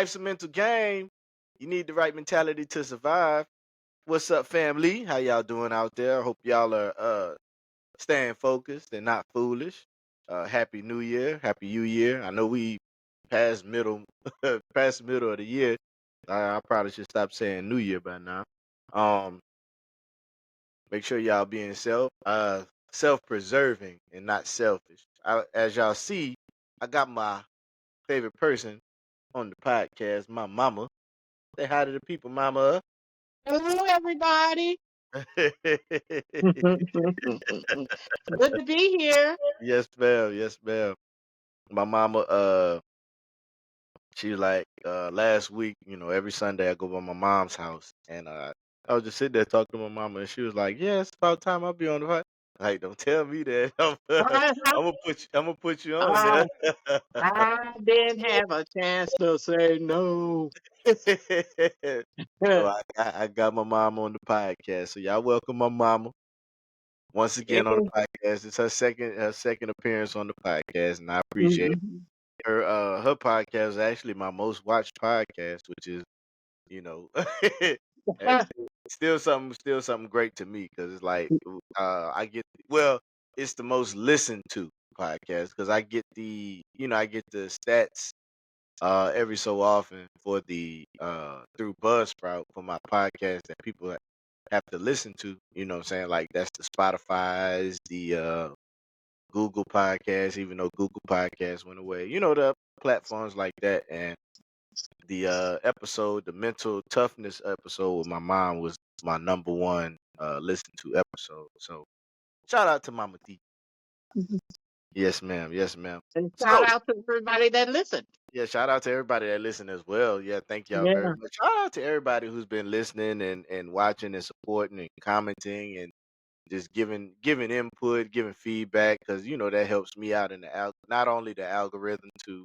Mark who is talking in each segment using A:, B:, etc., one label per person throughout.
A: life's a mental game. You need the right mentality to survive. What's up, family? How y'all doing out there? I hope y'all are staying focused and not foolish. Happy New Year, Happy New Year. I know we past middle, past the middle of the year. I probably should stop saying New Year by now. Um, make sure y'all being self-preserving and not selfish. As y'all see, I got my favorite person on the podcast, my mama. Say hi to the people, mama.
B: Hello, everybody. Good to be here.
A: Yes, ma'am. Yes, ma'am. My mama, she was like, last week, every Sunday I go by my mom's house, and I was just sitting there talking to my mama, and she was like, "Yeah, it's about time I'll be on the podcast." Like, don't tell me that.
B: I,
A: I'm gonna put you on
B: I,
A: there.
B: I didn't have a chance to say no.
A: So I got my mom on the podcast. So y'all welcome my mama once again on the podcast. It's her second appearance on the podcast, and I appreciate her. Her podcast is actually my most watched podcast, which is you know it's still something great to me because it's like I get it's the most listened to podcast because I get the stats every so often for the through Buzzsprout for my podcast that people have to listen to. You know what I'm saying? Like that's the Spotify's, the Google Podcast, even though Google Podcast went away. The platforms like that. And the episode, the mental toughness episode with my mom was my number one listen to episode. So shout out to Mama D. Yes, ma'am. Yes, ma'am.
B: And
A: So
B: shout out to everybody that listened.
A: yeah, shout out to everybody that listened as well. Yeah, thank y'all very
B: Yeah.
A: much. Shout out to everybody who's been listening and watching and supporting and commenting and just giving input, giving feedback because that helps me out in the not only the algorithm to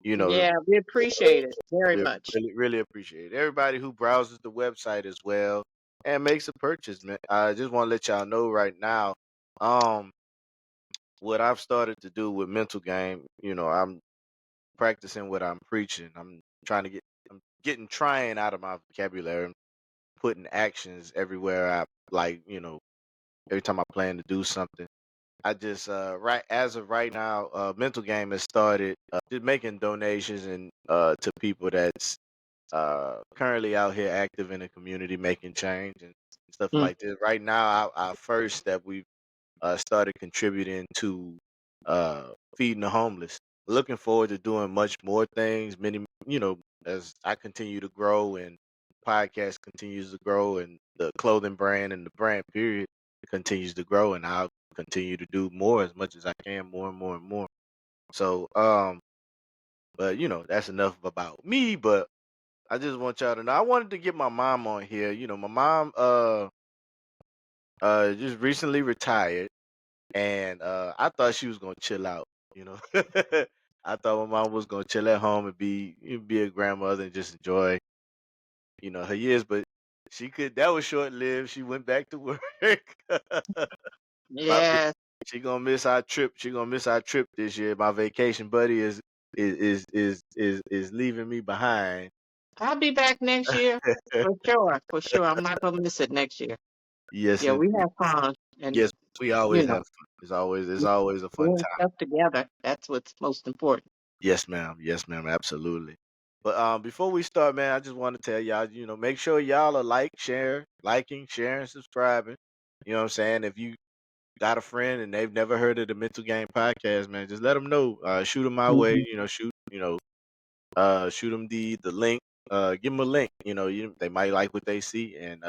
A: you know
B: Yeah, we appreciate it very
A: we
B: much.
A: really really appreciate it. Everybody who browses the website as well and makes a purchase, man. I just want to let y'all know right now, um, what I've started to do with mental game. I'm practicing what I'm preaching. I'm trying out of my vocabulary, and putting actions everywhere. Every time I plan to do something. I just right as of right now, mental game has started just making donations and to people that's currently out here active in the community making change and stuff
B: Mm.
A: like this. Right now, our first step we've started contributing to feeding the homeless. Looking forward to doing much more things. Many, as I continue to grow and podcast continues to grow, and the clothing brand and the brand period continues to grow, and I'll continue to do more as much as I can, more and more and more. So, but that's enough about me. But I just want y'all to know I wanted to get my mom on here. My mom just recently retired, and I thought she was gonna chill out. You know, I thought my mom was gonna chill at home and be a grandmother and just enjoy her years. But she could. That was short lived. She went back to work. My
B: Yes.
A: She gonna miss our trip. She gonna miss our trip this year. My vacation buddy is leaving me behind.
B: I'll be back next year for sure. For sure. I'm not going to miss it next year.
A: Yes,
B: Yeah, we
A: indeed.
B: have fun and,
A: Yes, we
B: you
A: always
B: know,
A: have fun. It's always a fun
B: doing
A: time.
B: stuff together. That's what's most important.
A: Yes, ma'am. Yes, ma'am. Absolutely. But before we start, man, I just want to tell y'all, make sure y'all are liking, sharing, subscribing. You know what I'm saying? If you got a friend and they've never heard of the Mental Game Podcast, man, just let them know. Shoot them my way.
B: Mhm.
A: Shoot them the link. Give them a link. They might like what they see, and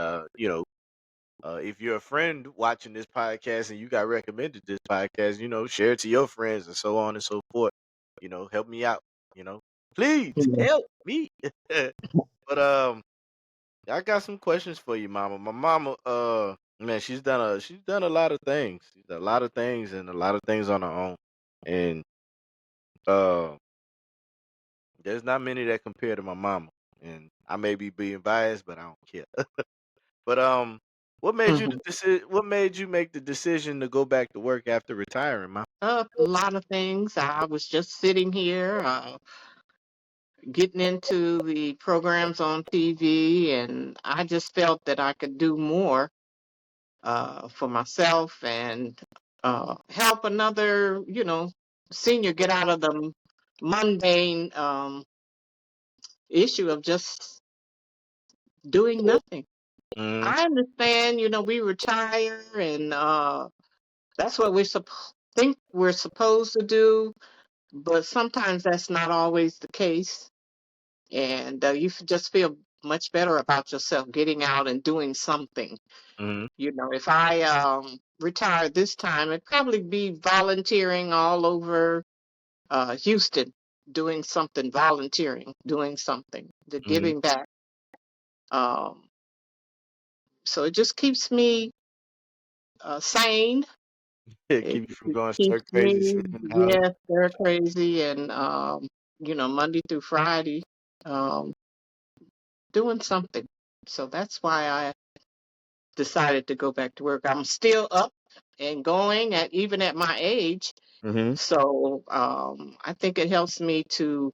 A: if you're a friend watching this podcast and you got recommended this podcast, share it to your friends and so on and so forth. Help me out. Please
B: Yeah.
A: help me. But I got some questions for you, Mama. My mama, man, she's done a lot of things. She's done a lot of things and a lot of things on her own, and uh, there's not many that compare to my mama. And I may be being biased, but I don't care. But
B: Mhm.
A: what made you make the decision to go back to work after retiring, Ma?
B: A lot of things. I was just sitting here. getting into the programs on TV, and I just felt that I could do more for myself and help another, senior get out of the mundane issue of just doing nothing.
A: Mm-hmm.
B: I understand, we retire and that's what think we're supposed to do, but sometimes that's not always the case. And just feel much better about yourself getting out and doing something.
A: Mm-hmm.
B: If I retired this time, it'd probably be volunteering all over Houston, doing something, volunteering, doing something, the
A: Mm-hmm.
B: giving back. Um, so it just keeps me sane.
A: Yeah,
B: It,
A: keep you from
B: it
A: going stir
B: keeps
A: crazy
B: me,
A: sitting in the house.
B: yeah, stir crazy, and Monday through Friday, um, doing something. So that's why I decided to go back to work. I'm still up and going at even at my age.
A: Mm-hmm.
B: So I think it helps me to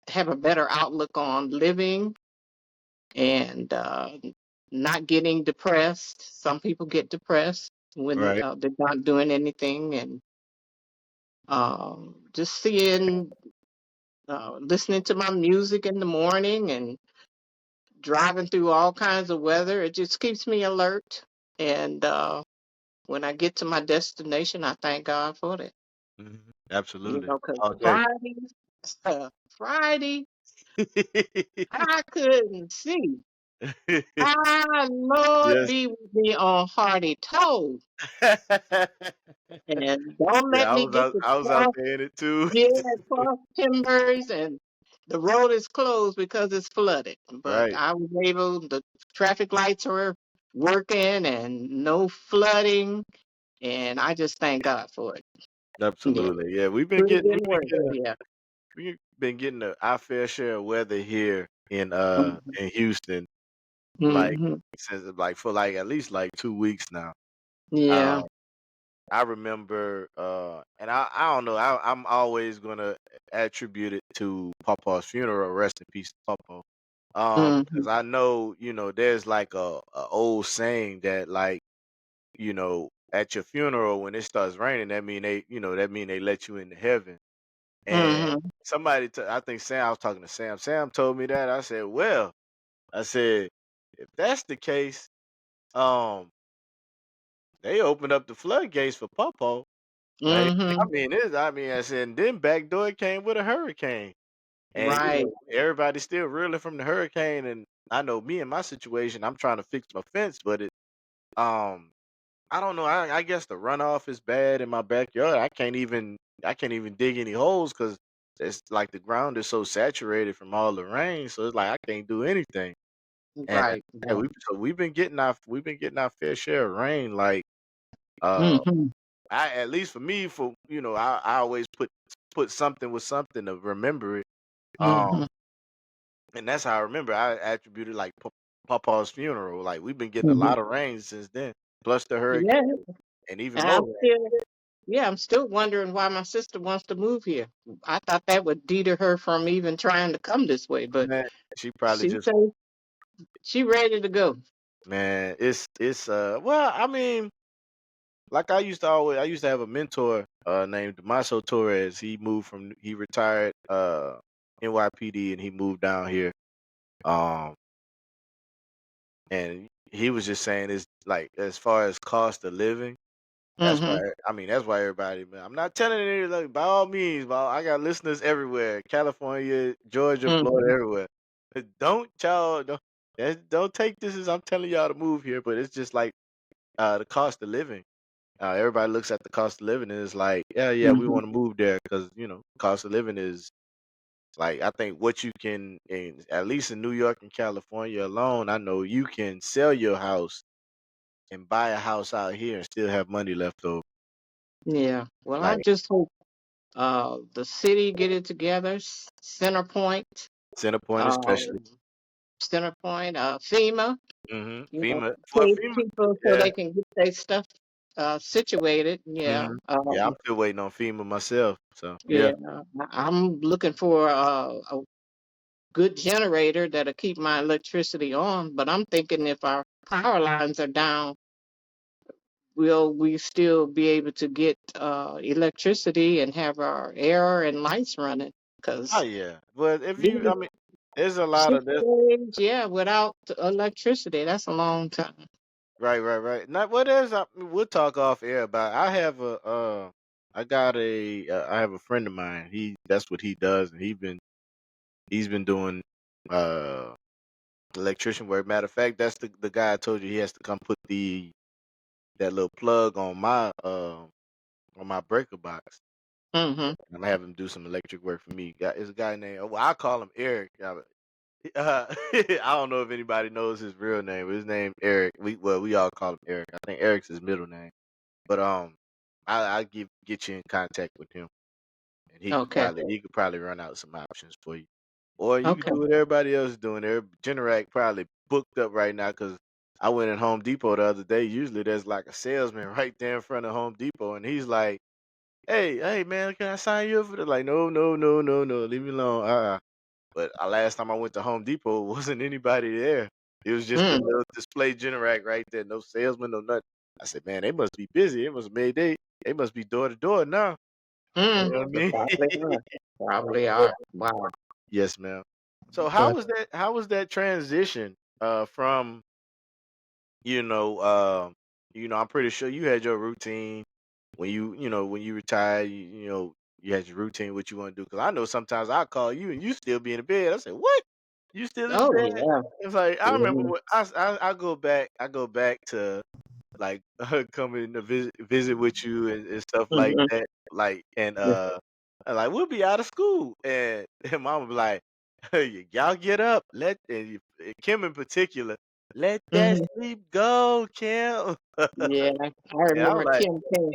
B: have a better outlook on living and not getting depressed. Some people get depressed when
A: Right.
B: they're not doing anything, and just seeing, listening to my music in the morning and driving through all kinds of weather. It just keeps me alert. And when I get to my destination, I thank God for that.
A: Mm-hmm. Absolutely.
B: Because
A: All day.
B: Friday, Friday, I couldn't see. Ah, Lord,
A: Yes.
B: be with me on Hardy Toe. And don't
A: Yeah,
B: let me get to
A: I was out
B: cross,
A: there in it too.
B: yeah, cross timbers, and the road is closed because it's flooded. But
A: Right.
B: I was able, the traffic lights were working and no flooding. And I just thank God for it. Yeah.
A: Absolutely. Yeah,
B: Put it in work. Yeah.
A: we've been getting our fair share of weather here
B: Mm-hmm.
A: in Houston, like
B: Mm-hmm.
A: since like for like at least like 2 weeks now.
B: Yeah.
A: Um, I remember, and I don't know, I'm always gonna attribute it to Papa's funeral. Rest in peace, to Papa.
B: Mm-hmm.
A: Because I know, there's like a old saying that like, at your funeral when it starts raining, that mean they let you into heaven. And
B: Mm-hmm.
A: I think Sam, I was talking to Sam. Sam told me that. I said, well, I said, if that's the case, um, they opened up the floodgates for Papa. Like,
B: Mm-hmm.
A: I said, and then back door it came with a hurricane. And,
B: Right.
A: everybody's still reeling from the hurricane. And I know me in my situation, I'm trying to fix my fence, but um, I don't know. I guess the runoff is bad in my backyard. I can't even dig any holes because it's like the ground is so saturated from all the rain. So it's like I can't do anything. And
B: Right.
A: yeah,
B: Right.
A: we've been getting our fair share of rain. Like uh,
B: Mm-hmm.
A: I at least for me, I always put something with something to remember it.
B: Mm-hmm.
A: And that's how I remember. I attributed like Papa's funeral. Like we've been getting a
B: Mm-hmm.
A: lot of rain since then, plus the hurricane
B: Yeah.
A: and even
B: And
A: more rain.
B: I'm still wondering why my sister wants to move here. I thought that would deter her from even trying to come this way, but
A: Man, she probably
B: she
A: just
B: says she ready to go.
A: man, it's well, I mean, like I used to have a mentor named Damaso Torres. He retired NYPD and he moved down here. Um and he was just saying it's like as far as cost of living,
B: Mm-hmm.
A: that's why everybody, man. I'm not telling you like by all means, I got listeners everywhere. California, Georgia, Florida,
B: Mm-hmm.
A: everywhere. Don't take this as I'm telling y'all to move here, but it's just like the cost of living. Everybody looks at the cost of living and is like, yeah, we
B: Mm-hmm.
A: want to move there because cost of living is like I think what you can, at least in New York and California alone, I know you can sell your house and buy a house out here and still have money left over.
B: Yeah. Well, I
A: Like
B: just hope the city get it together. Center Point,
A: Center Point, especially.
B: um, FEMA,
A: FEMA. Well,
B: pay
A: FEMA,
B: people so
A: yeah,
B: they can get their stuff. situated. Yeah.
A: Hmm. Yeah, I'm still waiting on FEMA myself. So
B: Yeah.
A: yeah.
B: I'm looking for a good generator that'll keep my electricity on. But I'm thinking if our power lines are down, will we still be able to get electricity and have our air and lights running?
A: Oh
B: Because
A: yeah. But if
B: being
A: you, I mean, there's a lot
B: 6
A: of this.
B: days, yeah, without electricity, that's a long time.
A: Right, right, right. Not what is. We'll talk off air about. I have a. I got a. I have a friend of mine. That's what he does, and he's been doing uh electrician work. Matter of fact, that's the guy I told you he has to come put that little plug on my breaker box.
B: Mm-hmm.
A: I'm gonna have him do some electric work for me. It's a guy named. Well, I call him Eric. I don't know if anybody knows his real name, but his name Eric. We all call him Eric. I think Eric's his middle name. But I get you in contact with him, and
B: Okay.
A: he could probably run out some options for you, or you could
B: Okay.
A: do what everybody else is doing. Generac probably booked up right now because I went in Home Depot the other day. Usually there's like a salesman right there in front of Home Depot, and he's like, "Hey man, can I sign you up for that?" Like, no, no, no, no, no, leave me alone. But last time I went to Home Depot, wasn't anybody there. It was just a
B: Mm.
A: little display Generac right there. No salesman, no nothing. I said, man, they must be busy. It must be they must be door to door now. You
B: Mm.
A: know what I
B: They
A: mean?
B: probably are. Probably are. Wow.
A: Yes, ma'am. So
B: But
A: how was that transition from, you know, I'm pretty sure you had your routine when when you retired, you had your routine what you want to do. Cause I know sometimes I call you and you still be in the bed. I say, "What? You still in
B: oh
A: bed?"
B: yeah.
A: It's like I remember
B: Yeah.
A: what I go back to like coming to visit with you and stuff like
B: Mm-hmm.
A: that. Like and like we'll be out of school and mom would be like, "Hey, y'all get up, Kim in particular, let that
B: Mm-hmm.
A: sleep go, Kim."
B: Yeah. I
A: And I'm
B: remember
A: like,
B: Kim came.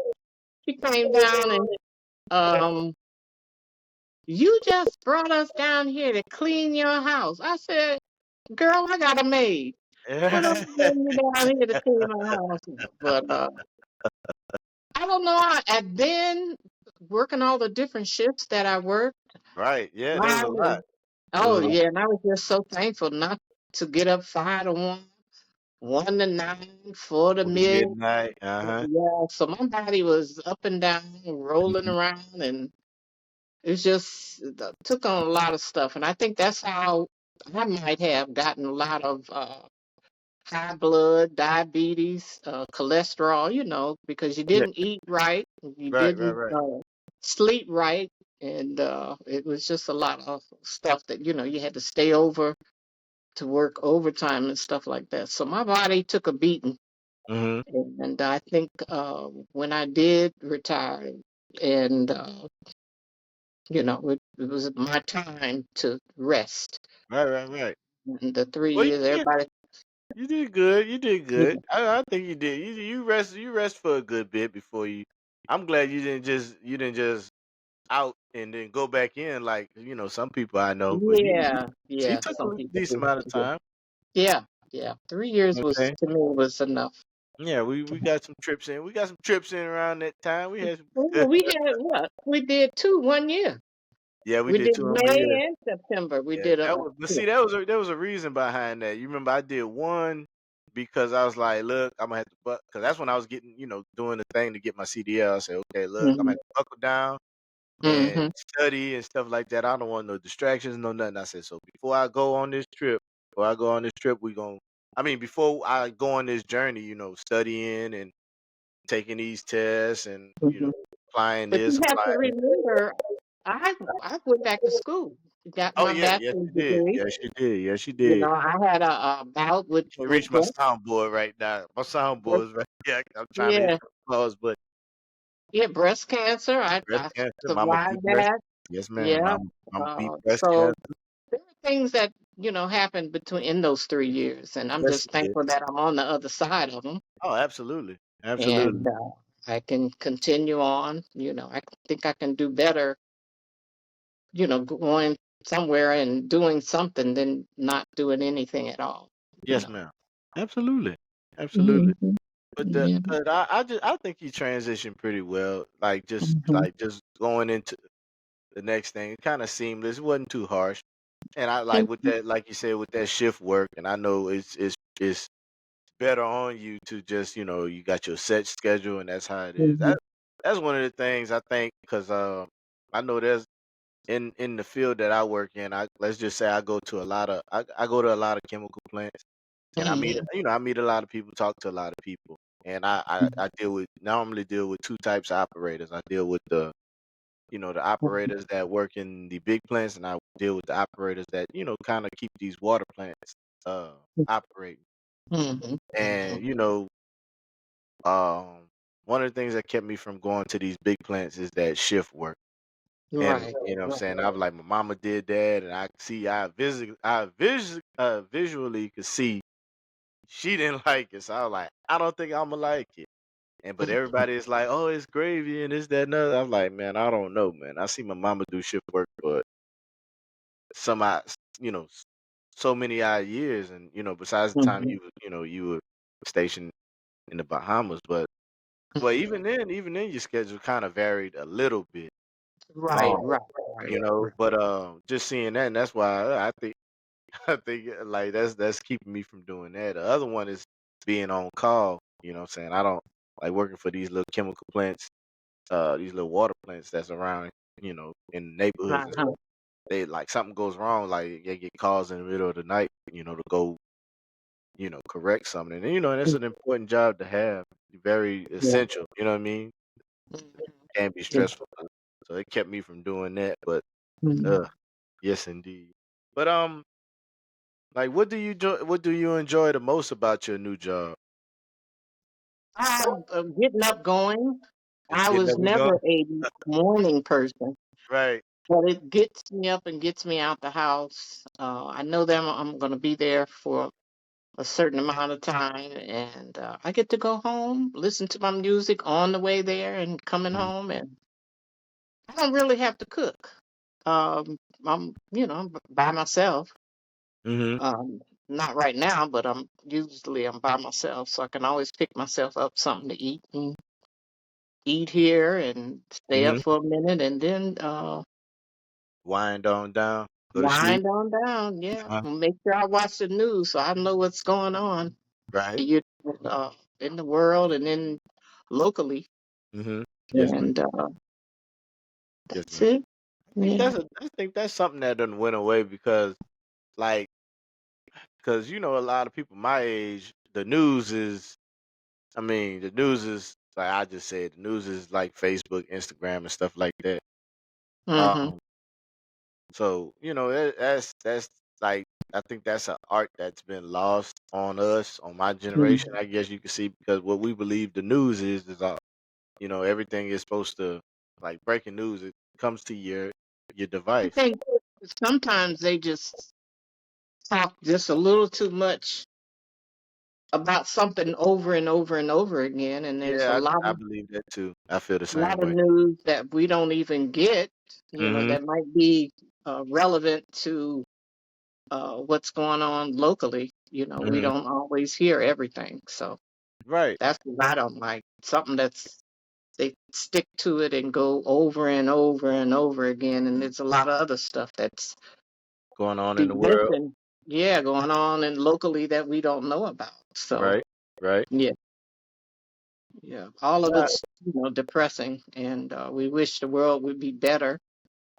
B: She came down and um you just brought us down here to clean your house. I said, girl, I got a maid. What else bring you down here to clean my house? But I don't know. And then working all the different shifts that I worked,
A: right, yeah, there was
B: I
A: a
B: was,
A: lot. There was
B: oh
A: a lot.
B: yeah, and I was just so thankful not to get up 5 to 1, 1 to 9, 4 to mid.
A: Midnight, uh-huh.
B: Yeah, so my body was up and down, rolling
A: Mhm.
B: around, and it's just took on a lot of stuff. And I think that's how I might have gotten a lot of high blood, diabetes, cholesterol, because you
A: Yeah,
B: didn't eat right, you
A: right, right,
B: didn't
A: right.
B: sleep right, and it was just a lot of stuff that, you had to stay over to work overtime and stuff like that. So my body took a beating.
A: Mhm.
B: And I think when I did retire, and it was my time to rest.
A: Right, right, right.
B: And the three
A: Well,
B: years,
A: yeah,
B: everybody,
A: you did good. You did
B: yeah,
A: good. I think you did. You rest for a good bit before you. I'm glad you didn't just out and then go back in like some people I know. But
B: yeah,
A: you
B: yeah.
A: took
B: Some
A: a
B: people
A: decent
B: do.
A: amount of time.
B: Yeah, yeah. 3 years was
A: Okay.
B: to me was enough.
A: Yeah, we got some trips in. We got some trips in around that time. We had some
B: Well,
A: good.
B: we had what? We did two 1 year.
A: Yeah, we
B: We
A: did
B: did
A: 2 in 1 year.
B: May and September. We
A: Yeah,
B: did
A: that
B: a
A: was. But
B: trip.
A: see, there was a reason behind that. You remember, I did one because I was like, look, I'm gonna have to, because that's when I was getting, doing the thing to get my CDL. I said, okay, look, I'm gonna
B: Hmm.
A: have to buckle down and
B: Hmm.
A: study and stuff like that. I don't want no distractions, no nothing. I said, so before I go on this trip, before I go on this journey, studying and taking these tests and
B: Hmm.
A: applying
B: But
A: this,
B: you have to
A: applying that.
B: remember, I went back to school, got
A: Oh
B: my
A: yeah, yes
B: bachelor's
A: you did.
B: degree.
A: Yes you did. Yes you did.
B: I had a bout with
A: Can't
B: with
A: reach my
B: breast.
A: soundboard right now. My soundboard is right. Yeah, I'm trying to hit
B: Yeah,
A: the applause, but
B: yeah, breast cancer.
A: breast
B: I
A: cancer, mama beat
B: survived
A: breast.
B: that.
A: Yes, ma'am.
B: Yeah.
A: Mama beat breast
B: So
A: cancer.
B: there are things that happened between in those 3 years, and I'm
A: Yes,
B: just
A: she did.
B: thankful that I'm on the other side of them,
A: Oh, absolutely,
B: and
A: absolutely.
B: I can continue on. I think I can do better. Going somewhere and doing something than not doing anything at all. You
A: Yes,
B: know.
A: ma'am. Absolutely, absolutely.
B: Mhm. Yeah.
A: but I think you transitioned pretty well.
B: Mhm.
A: Like just going into the next thing, kind of seamless. It wasn't too harsh. And I like
B: Thank
A: with
B: you.
A: that, like you said, with that shift work, and I know it's better on you to just you got your set schedule, and that's how it is.
B: Mhm.
A: That's one of the things I think because I know there's in the field that I work in. I let's just say I go to I go to a lot of chemical plants, and
B: Mhm.
A: I meet a lot of people, talk to a lot of people, and I normally deal with two types of operators. I deal with the operators that work in the big plants, and I deal with the operators that kind of keep these water plants uh operating.
B: Mhm. Mhm.
A: And um, one of the things that kept me from going to these big plants is that shift work. And
B: Right.
A: you know what I'm
B: Right.
A: saying? I was like, my mama did that, and I visually could see she didn't like it. So I was like, I don't think I'ma like it. And but everybody is like, oh, it's gravy and this, that, and other. I'm like, man, I don't know, man. I see my mama do shift work for some odd, you know, s- so many odd years, and besides the time
B: Mhm.
A: you were stationed in the Bahamas, but
B: Mhm.
A: even then, your schedule kind of varied a little bit.
B: Right.
A: Um,
B: Right. Right. Right.
A: but just seeing that, and that's why I think I think like that's keeping me from doing that. The other one is being on call. You know what I'm saying? I don't like working for these little chemical plants, these little water plants that's around, in neighborhoods and
B: Uh-huh.
A: stuff. They like something goes wrong, like they get calls in the middle of the night, to go, correct something. And that's an important job to have, very
B: Yeah.
A: essential. You know what I mean?
B: Mhm.
A: Can be
B: Yeah.
A: stressful. So it kept me from doing that. But
B: Mhm.
A: uh, yes, indeed. But like, what do you enjoy the most about your new job?
B: Getting up going.
A: Just
B: I
A: getting
B: was
A: up and going.
B: never a morning person,
A: Right.
B: but it gets me up and gets me out the house. I know that I'm going to be there for a certain amount of time, and I get to go home, listen to my music on the way there, and coming
A: Mm-hmm.
B: home, and I don't really have to cook. I'm by myself.
A: Mm-hmm.
B: Um, Not right now, but I'm by myself, so I can always pick myself up something to eat and eat here and stay up
A: Mm-hmm.
B: for a minute, and then
A: Wind on down. Go to sleep.
B: wind on down. Yeah,
A: Uh,
B: make sure I watch the news so I know what's going on.
A: right.
B: You in the world and then locally,
A: Mm-hmm. Yes, ma'am.
B: and
A: Yes,
B: that's
A: ma'am.
B: it. Yeah.
A: I think that's something that doesn't went away like because a lot of people my age, the news is like I just said, the news is like Facebook, Instagram, and stuff like that.
B: Mhm.
A: Um, so that's like I think that's an art that's been lost on us, on my generation.
B: Mhm.
A: I guess you can see because what we believe the news is everything is supposed to like breaking news. It comes to your
B: I
A: device.
B: think sometimes they just talk just a little too much about something over and over and over again, and there's a
A: Yeah,
B: lot
A: I
B: of
A: believe that too. I feel the
B: a lot
A: same
B: of
A: way.
B: news that we don't even get,
A: Mhm.
B: that might be relevant to what's going on locally. We
A: Mhm.
B: don't always hear everything. So
A: Right.
B: that's what I don't like. Something that's they stick to it and go over and over and over again. And there's a lot of other stuff that's
A: Going on in
B: be
A: the world.
B: missing, yeah, going on and locally that we don't know about. So
A: Right. Right.
B: yeah, yeah, all of
A: Yeah.
B: it's depressing, and we wish the world would be better.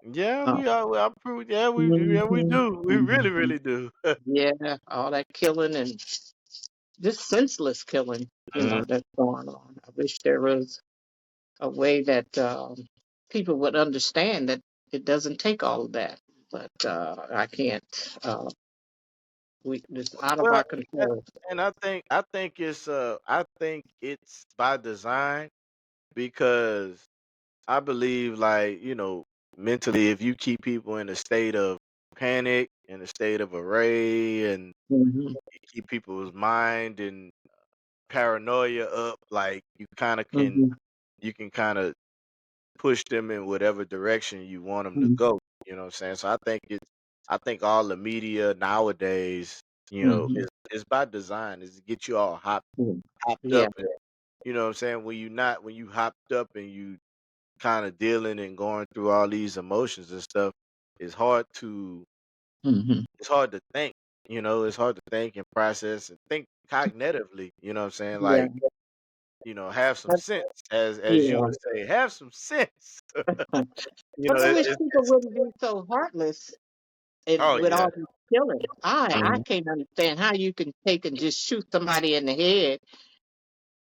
A: Yeah,
B: Uh,
A: we are. I prove. Yeah, we
B: mhm,
A: do. We really,
B: mhm.
A: really do.
B: Yeah, all that killing and just senseless killing,
A: Mhm.
B: that's going on. I wish there was a way that people would understand that it doesn't take all of that. But I can't. It's out of
A: Well,
B: our
A: and
B: control.
A: and I think it's by design because I believe like mentally if you keep people in a state of panic, in a state of array, and
B: Hmm.
A: you keep people's mind and paranoia up, like
B: Hmm.
A: you can kind of push them in whatever direction you want them to
B: Hmm.
A: go. You know what I'm saying? So I think all the media nowadays,
B: Hmm.
A: is by design, is to get you all hopped
B: Hmm.
A: hopped
B: Yeah.
A: up you know what I'm saying, when you hopped up and you kind of dealing and going through all these emotions and stuff, it's hard to
B: Hmm.
A: it's hard to think. It's hard to think and process and think cognitively. You know what I'm saying?
B: Yeah.
A: Like, have some
B: But,
A: sense, as you
B: yeah.
A: would say, have some sense. you
B: But
A: know,
B: I
A: it,
B: wish
A: it's
B: people wouldn't be so heartless and
A: oh
B: with
A: yeah.
B: all this killing. I
A: Mhm.
B: can't understand how you can take and just shoot somebody in the head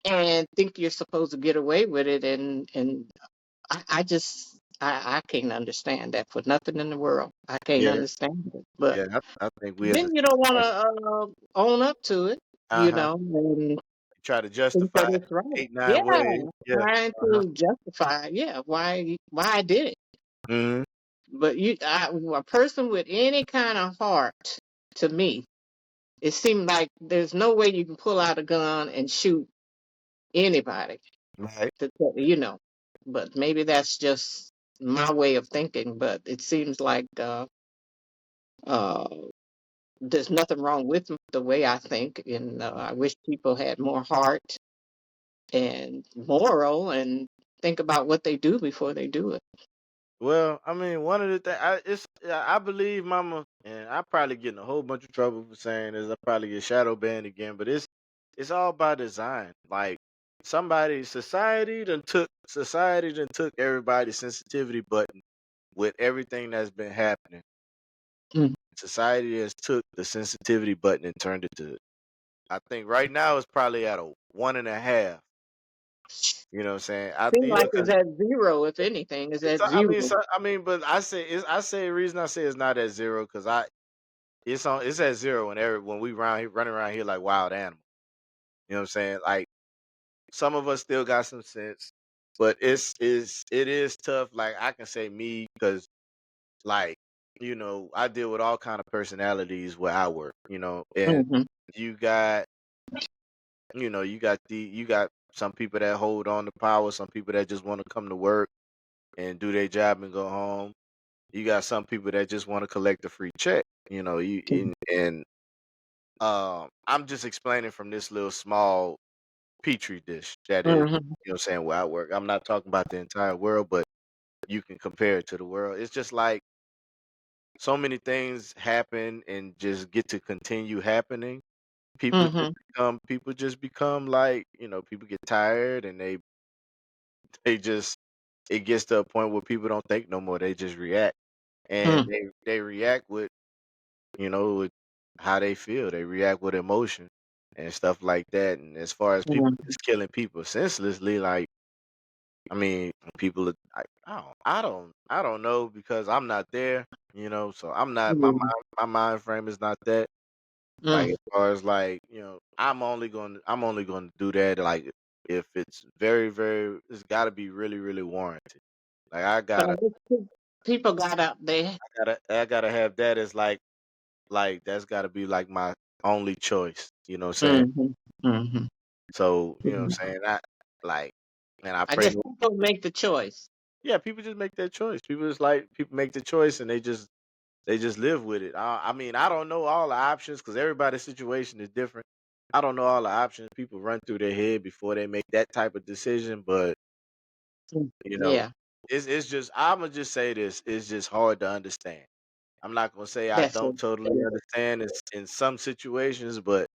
B: and think you're supposed to get away with it, and I can't understand that for nothing in the world. I can't
A: Yeah,
B: understand it. But
A: yeah. I think we as a
B: then you don't want
A: society,
B: to own up to it,
A: uh-huh,
B: and
A: try to
B: think that
A: justify it
B: it's right.
A: 8, 9
B: Yeah,
A: ways. Yeah.
B: trying
A: Uh-huh.
B: to justify, yeah, why I did it.
A: Mhm.
B: But a person with any kind of heart, to me, it seemed like there's no way you can pull out a gun and shoot anybody.
A: Right.
B: But maybe that's just my way of thinking. But it seems like uh, there's nothing wrong with the way I think, and I wish people had more heart and moral and think about what they do before they do it.
A: Well, I mean, one of the things I believe, Mama, and I probably get in a whole bunch of trouble for saying this. I probably get shadow banned again, but it's all by design. Like society done took everybody's sensitivity button with everything that's been happening.
B: Mm.
A: Society has took the sensitivity button and turned it to. I think right now it's probably at a 1.5. You know what I'm saying?
B: Seems like it's at zero, if anything, is at zero.
A: I mean, but I say the reason I say it's not at zero because it's at zero when we running around here like wild animals. You know what I'm saying? Like some of us still got some sense, but it is tough. Like I can say me because like I deal with all kind of personalities where I work. And
B: Hmm.
A: you got you got some people that hold on to power, some people that just want to come to work and do their job and go home. You got some people that just want to collect a free check. I'm just explaining from this little small petri dish that is,
B: Hmm.
A: saying where I work. I'm not talking about the entire world, but you can compare it to the world. It's just like so many things happen and just get to continue happening.
B: Hmm.
A: People just become like, people get tired and they just it gets to a point where people don't think no more. They just react. And
B: Hmm.
A: they react with how they feel. They react with emotion and stuff like that. And as far as people
B: Hmm.
A: just killing people senselessly, like I mean, people, I don't know because I'm not there. So I'm not my mind frame is not that. Like
B: Hmm.
A: as far as like I'm only going to do that like if it's very very it's got to be really really warranted. Like
B: But I guess people got out there.
A: I gotta have that as like that's got to be like my only choice. You know what I'm saying?
B: Hmm. Hmm.
A: So you know what I'm saying? I like, and I
B: I
A: pray.
B: guess people make the choice.
A: Yeah, people just make that choice. People make the choice and they just live with it. I mean, I don't know all the options because everybody's situation is different. I don't know all the options people run through their head before they make that type of decision, but
B: Mm.
A: you know,
B: Yeah,
A: it's just I'm gonna just say this: it's just hard to understand. I'm not gonna say I
B: that's it.
A: don't totally understand in some situations, but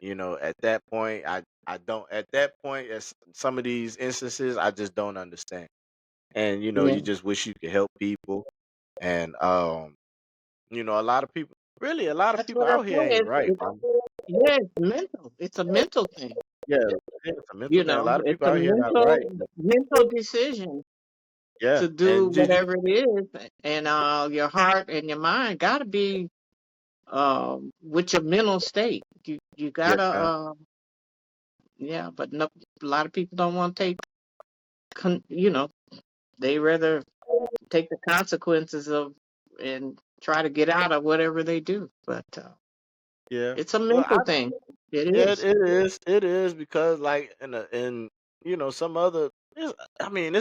A: at that point, I don't. At that point, as some of these instances, I just don't understand. And
B: Yeah,
A: you just wish you could help people, and a lot of people, really, a lot of
B: that's
A: people
B: what I
A: out here
B: say.
A: ain't right, man.
B: Yeah, it's mental. It's a mental thing.
A: Yeah, yeah, it's a mental thing. A lot of
B: It's
A: people
B: a
A: out here not right.
B: mental decision
A: Yeah,
B: to do
A: and just
B: whatever it is, and your heart and your mind got to be with your mental state. You
A: yes,
B: gotta
A: ma'am.
B: yeah, but no, a lot of people don't want to take they rather take the consequences of and try to get out of whatever they do. But
A: Yeah.
B: it's a
A: Well,
B: mental thing. It
A: yeah,
B: is.
A: it is because like in some other, I mean,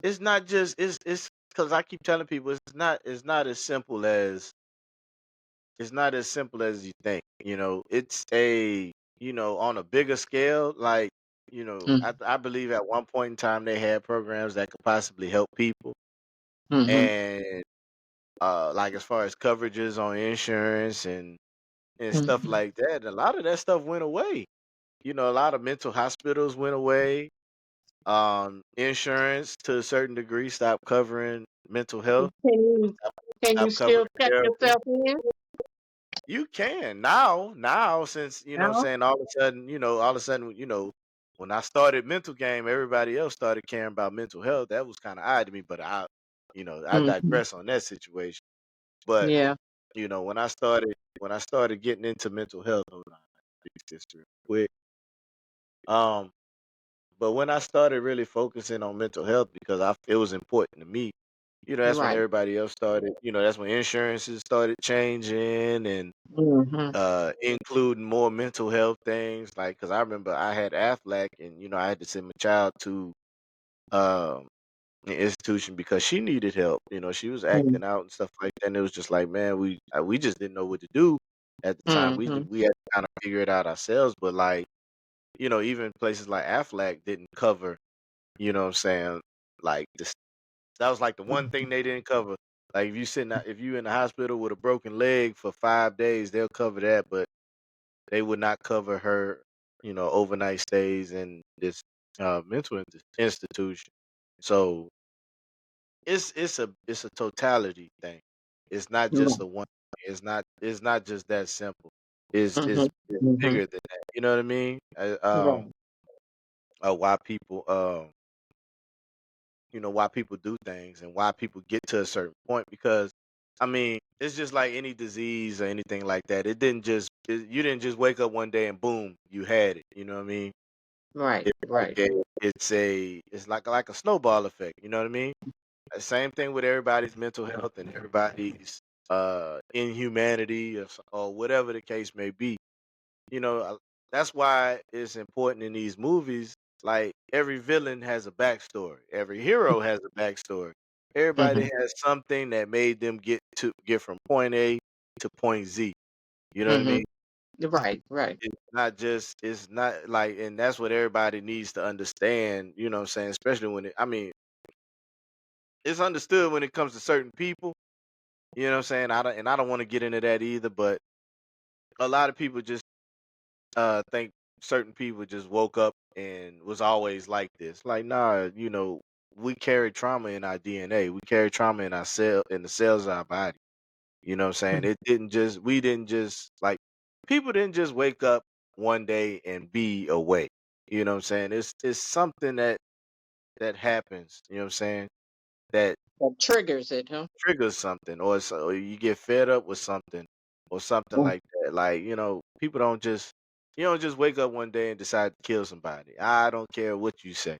A: it's not just it's because I keep telling people it's not as simple as you think. It's a on a bigger scale, like. I believe at one point in time they had programs that could possibly help people,
B: Mm-hmm.
A: and like as far as coverages on insurance and stuff
B: Mm-hmm.
A: like that, a lot of that stuff went away. A lot of mental hospitals went away. Insurance to a certain degree stopped covering mental health,
B: Can you
A: stopped covering
B: still check
A: therapy.
B: yourself in?
A: You can now since what I'm
B: No.
A: saying, all of a sudden, when I started mental game, everybody else started caring about mental health. That was kind of odd to me, but I
B: Mm-hmm.
A: digress on that situation. But
B: Yeah.
A: when I started getting into mental health, hold on, fix this real quick. Um, but when I started really focusing on mental health because it was important to me, that's when
B: Right.
A: everybody else started. That's when insurances started changing and
B: Mm-hmm.
A: including more mental health things. Like, because I remember I had Aflac, and I had to send my child to um an institution because she needed help. She was acting out and stuff like that. And it was just like, man, we just didn't know what to do at the time. We
B: Mm-hmm.
A: we had to kind of figure it out ourselves. But like, even places like Aflac didn't cover. What I'm saying, like this. That was like the one thing they didn't cover. Like if you in the hospital with a broken leg for 5 days, they'll cover that, but they would not cover her, overnight stays in this mental institution. So it's a totality thing. It's not just
B: Right.
A: the one. It's not just that simple. It's
B: Mm-hmm.
A: it's, it's
B: Mm-hmm.
A: bigger than that. You know what I mean?
B: Right.
A: Why people why people do things and why people get to a certain point, because I mean it's just like any disease or anything like that. You didn't just wake up one day and boom, you had it. You know what I mean?
B: Right.
A: It's like
B: Right.
A: it's like a snowball effect. You know what I mean? Same thing with everybody's mental health and everybody's inhumanity or whatever the case may be. That's why it's important in these movies. Like every villain has a backstory, every hero has a backstory. Everybody
B: Mm-hmm.
A: has something that made them get from point A to point Z. You know what I
B: Mm-hmm.
A: mean?
B: Right. Right.
A: It's not like, and that's what everybody needs to understand. What I'm saying, especially I mean, it's understood when it comes to certain people. You know what I'm saying? I don't want to get into that either, but a lot of people just think certain people just woke up and was always like this. Like, nah, we carry trauma in our DNA. We carry trauma in in the cells of our body. You know what I'm saying? We didn't just like people didn't just wake up one day and be awake. You know what I'm saying? It's something that happens, you know what I'm saying? That
B: That triggers it, huh?
A: triggers something, or you get fed up with something or something like that. Like, people don't just you don't just wake up one day and decide to kill somebody. I don't care what you say.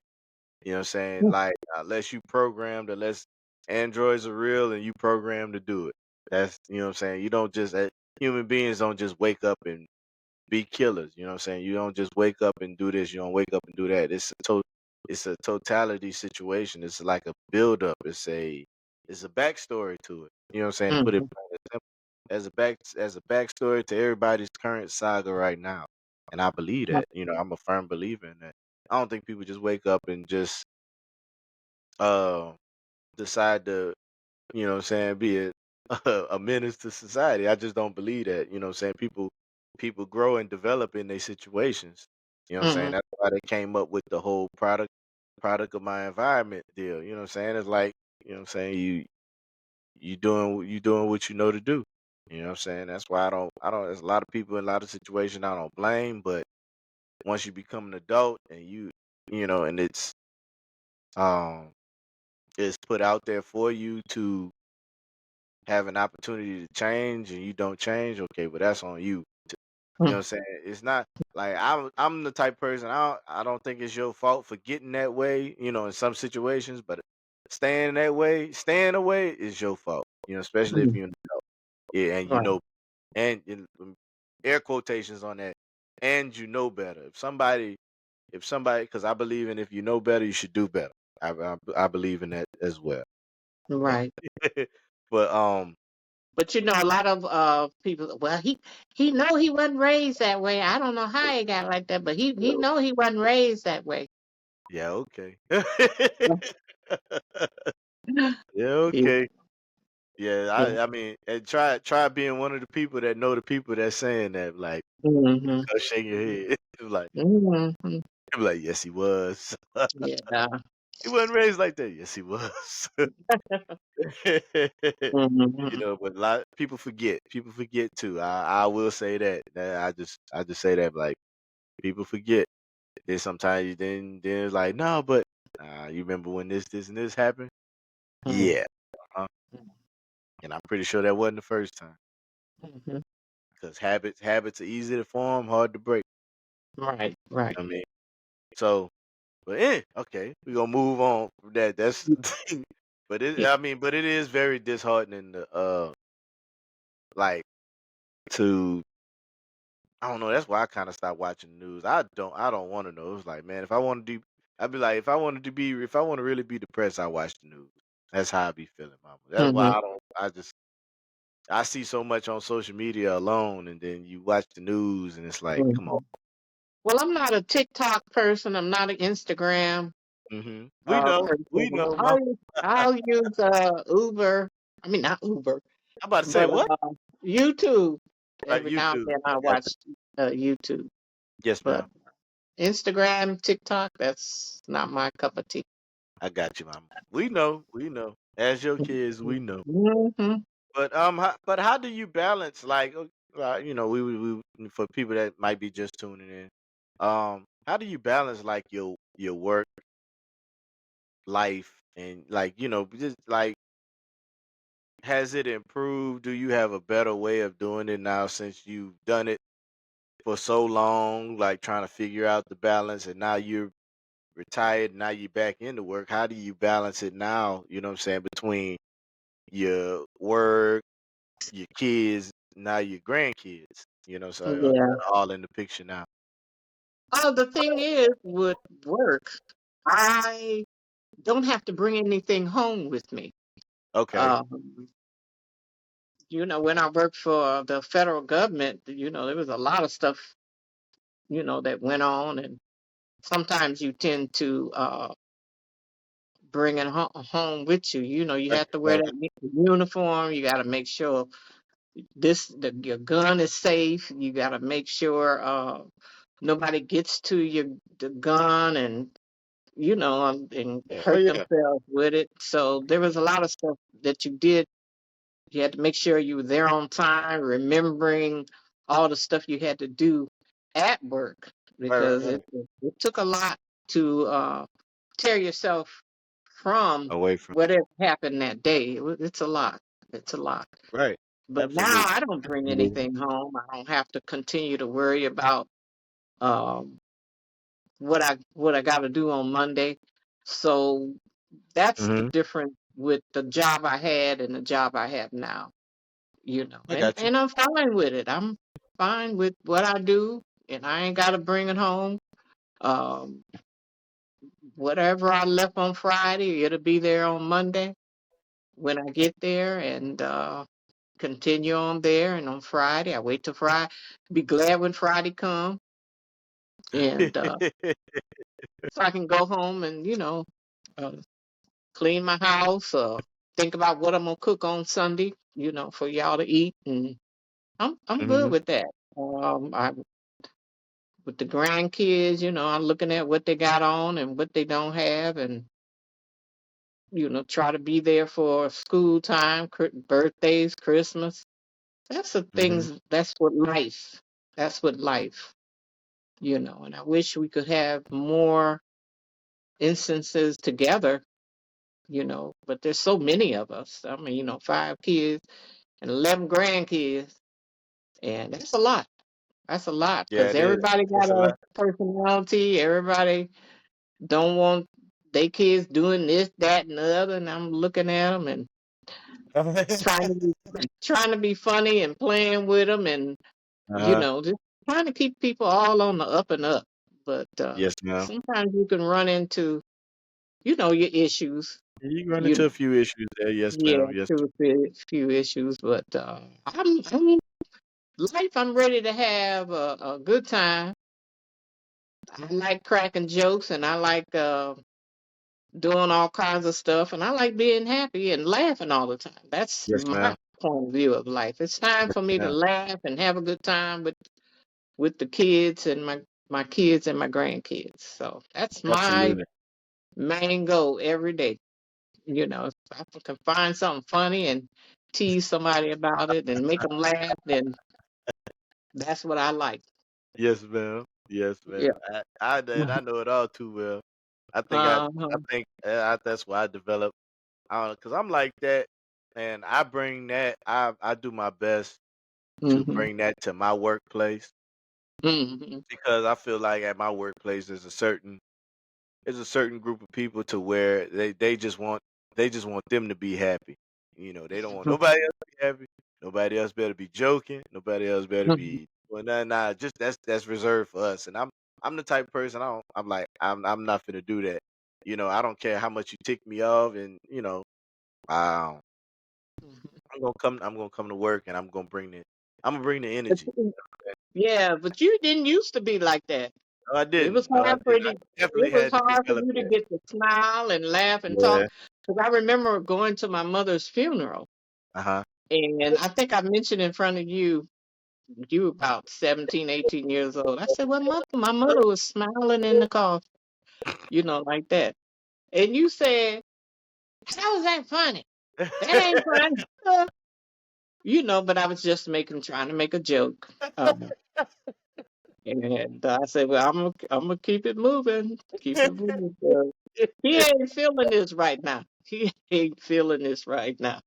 A: You know what I'm saying? Like, unless androids are real and you programmed to do it. That's, what I'm saying? You don't just human beings don't just wake up and be killers. You know what I'm saying? You don't just wake up and do this. You don't wake up and do that. It's a totality situation. It's like a build up. It's a backstory to it. You know what I'm saying? To put it
B: Mm-hmm.
A: plain and simple, as a backstory to everybody's current saga right now. And I believe that. I'm a firm believer in that. I don't think people just wake up and just uh decide to, what I'm saying, be a menace to society. I just don't believe that. You know what I'm saying? People grow and develop in their situations. You know what I'm saying?
B: Mm-hmm.
A: That's why they came up with the whole product of my environment deal. You know what I'm saying? It's like, what I'm saying, you doing what you know to do. You know what I'm saying? That's why I don't there's a lot of people in a lot of situations I don't blame, but once you become an adult and and um it's put out there for you to have an opportunity to change and you don't change, okay, but that's on you. You know what I'm saying? It's not like I'm the type of person, I don't think it's your fault for getting that way, in some situations, but staying away is your fault. Especially if
B: Mm-hmm.
A: you're an adult. Yeah, and
B: Right.
A: air quotations on that, and you know better. If somebody, because I believe in, if you know better, you should do better. I believe in that as well.
B: Right.
A: But
B: But a lot of people. Well, he know he wasn't raised that way. I don't know how he got like that, but he know he wasn't raised that way.
A: Yeah, okay.
B: Yeah.
A: Yeah, okay. Yeah, I mean, and try being one of the people that know the people that's saying that, like,
B: Mm-hmm.
A: start shaking your head. Like,
B: Mm-hmm.
A: be like, yes, he was.
B: Yeah.
A: He wasn't raised like that. Yes, he was.
B: Mm-hmm.
A: But a lot people forget. People forget too. I will say that. I just say that, like, people forget. Then sometimes then it's like, no, but you remember when this and this happened? Yeah. uh And I'm pretty sure that wasn't the first time.
B: Mm-hmm.
A: Because habits are easy to form, hard to break.
B: Right. Right.
A: I mean, so, but okay, we gonna move on from that. That's but
B: Yeah.
A: but it is very disheartening to like to I don't know. That's why I kind of stopped watching the news. I don't want to know. It's like, man, if I want to do, I'd be like, if I want to really be depressed, I watch the news. That's how I be feeling, mama. That's why
B: Mm-hmm.
A: I don't. I see so much on social media alone, and then you watch the news, and it's like, come on.
B: Mm-hmm. Well, I'm not a TikTok person. I'm not an Instagram
A: We know, we
B: person.
A: know, mama.
B: I'll use Uber. I mean, not Uber,
A: I'm about to say
B: but
A: what?
B: YouTube. Every now and
A: YouTube.
B: then I
A: I got
B: watch YouTube.
A: you. Yes,
B: But
A: ma'am.
B: Instagram, TikTok, that's not my cup of tea.
A: I got you, mama. We know, we know. As your kids, we know.
B: Mm-hmm.
A: But how do you balance like for people that might be just tuning in, how do you balance like your work life and like just like has it improved? Do you have a better way of doing it now since you've done it for so long, like trying to figure out the balance and now you're retired, now you're back into work. How do you balance it now, you know what I'm saying, between your work, your kids, now your grandkids, so
B: Yeah.
A: all in the picture now.
B: Oh, the thing is with work, I don't have to bring anything home with me.
A: Okay.
B: Um, when I worked for the federal government, there was a lot of stuff, that went on, and sometimes you tend to bring it home with you. You
A: Right,
B: have to wear
A: right.
B: that uniform. You got to make sure your gun is safe. You got to make sure nobody gets to the gun and
A: Yeah. Oh
B: hurt
A: yeah.
B: themselves with it. So there was a lot of stuff that you did. You had to make sure you were there on time, remembering all the stuff you had to do at work
A: Right, right,
B: because
A: right.
B: it took a lot to tear yourself from
A: Away from
B: whatever happened that day. It's a lot. It's a lot.
A: right.
B: But now
A: Absolutely.
B: I don't bring anything home. I don't have to continue to worry about um, what I got to do on Monday. So that's the
A: Hmm.
B: difference with the job I had and the job I have now.
A: I
B: And
A: got you.
B: I'm fine with it. I'm fine with what I do, and I ain't got to bring it home. Um, whatever I left on Friday, it'll be there on Monday when I get there, and continue on there. And on Friday, I wait till Friday. Be glad when Friday comes, and so I can go home and uh, clean my house, think about what I'm gonna cook on Sunday, for y'all to eat, and I'm good
A: Hmm.
B: with that. I with the grandkids, I'm looking at what they got on and what they don't have, and try to be there for school time, birthdays, Christmas. That's the
A: Hmm.
B: things. That's what life. That's what life. And I wish we could have more instances together. But there's so many of us. I mean, 5 kids and 11 grandkids, and that's a lot. That's a lot
A: Yeah,
B: because
A: it is.
B: everybody got
A: It's a
B: a
A: lot.
B: personality. Everybody don't want their kids doing this, that, and the other. And I'm looking at them and trying to be funny and playing with them, and
A: Uh-huh.
B: just trying to keep people all on the up and up. But
A: Yes, ma'am.
B: sometimes you can run into your issues.
A: You run into
B: You
A: a few issues there. Yes,
B: yeah,
A: ma'am. Yes.
B: few few issues, but I'm life. I'm ready to have a good time. I like cracking jokes, and I like doing all kinds of stuff, and I like being happy and laughing all the time. That's
A: Yes,
B: my
A: ma'am.
B: point of view of life. It's time for me to
A: Yeah,
B: laugh and have a good time with the kids and my kids and my grandkids. So that's my
A: absolutely.
B: main goal every day. If I can find something funny and tease somebody about it and make them laugh, then that's what I like.
A: Yes, ma'am. Yes,
B: Yeah.
A: ma'am. I know it all too well. I
B: Uh-huh.
A: think that's why I developed. I don't know, cause I'm like that, and I bring that. I do my best to
B: Mhm.
A: bring that to my workplace
B: Mhm.
A: because I feel like at my workplace there's a certain group of people to where they just want them to be happy. They don't want
B: Mhm.
A: nobody else to be happy. Nobody else better be joking. Nobody else better
B: Mhm.
A: be well nah. Just that's reserved for us. And I'm the type of person I'm not finna do that. I don't care how much you tick me off and um, I'm gonna come to work and I'm gonna bring the
B: But
A: energy.
B: yeah, but you didn't used to be like that.
A: No, I
B: It was
A: didn't. No, I
B: hard for
A: didn't. I
B: you. It
A: definitely
B: was
A: had to
B: hard for
A: develop
B: you to
A: that.
B: get to smile and laugh and
A: Yeah.
B: talk. Because I remember going to my mother's funeral,
A: Uh-huh.
B: and I think I mentioned in front of you were about 17, 18 years old. I said, "Well, my mother was smiling in the car, like that." And you said, "How is that funny? That ain't funny." But I was just trying to make a joke. And I said, "Well, I'm gonna keep it moving, keep it moving." So he ain't feeling this right now. He ain't feeling this right now.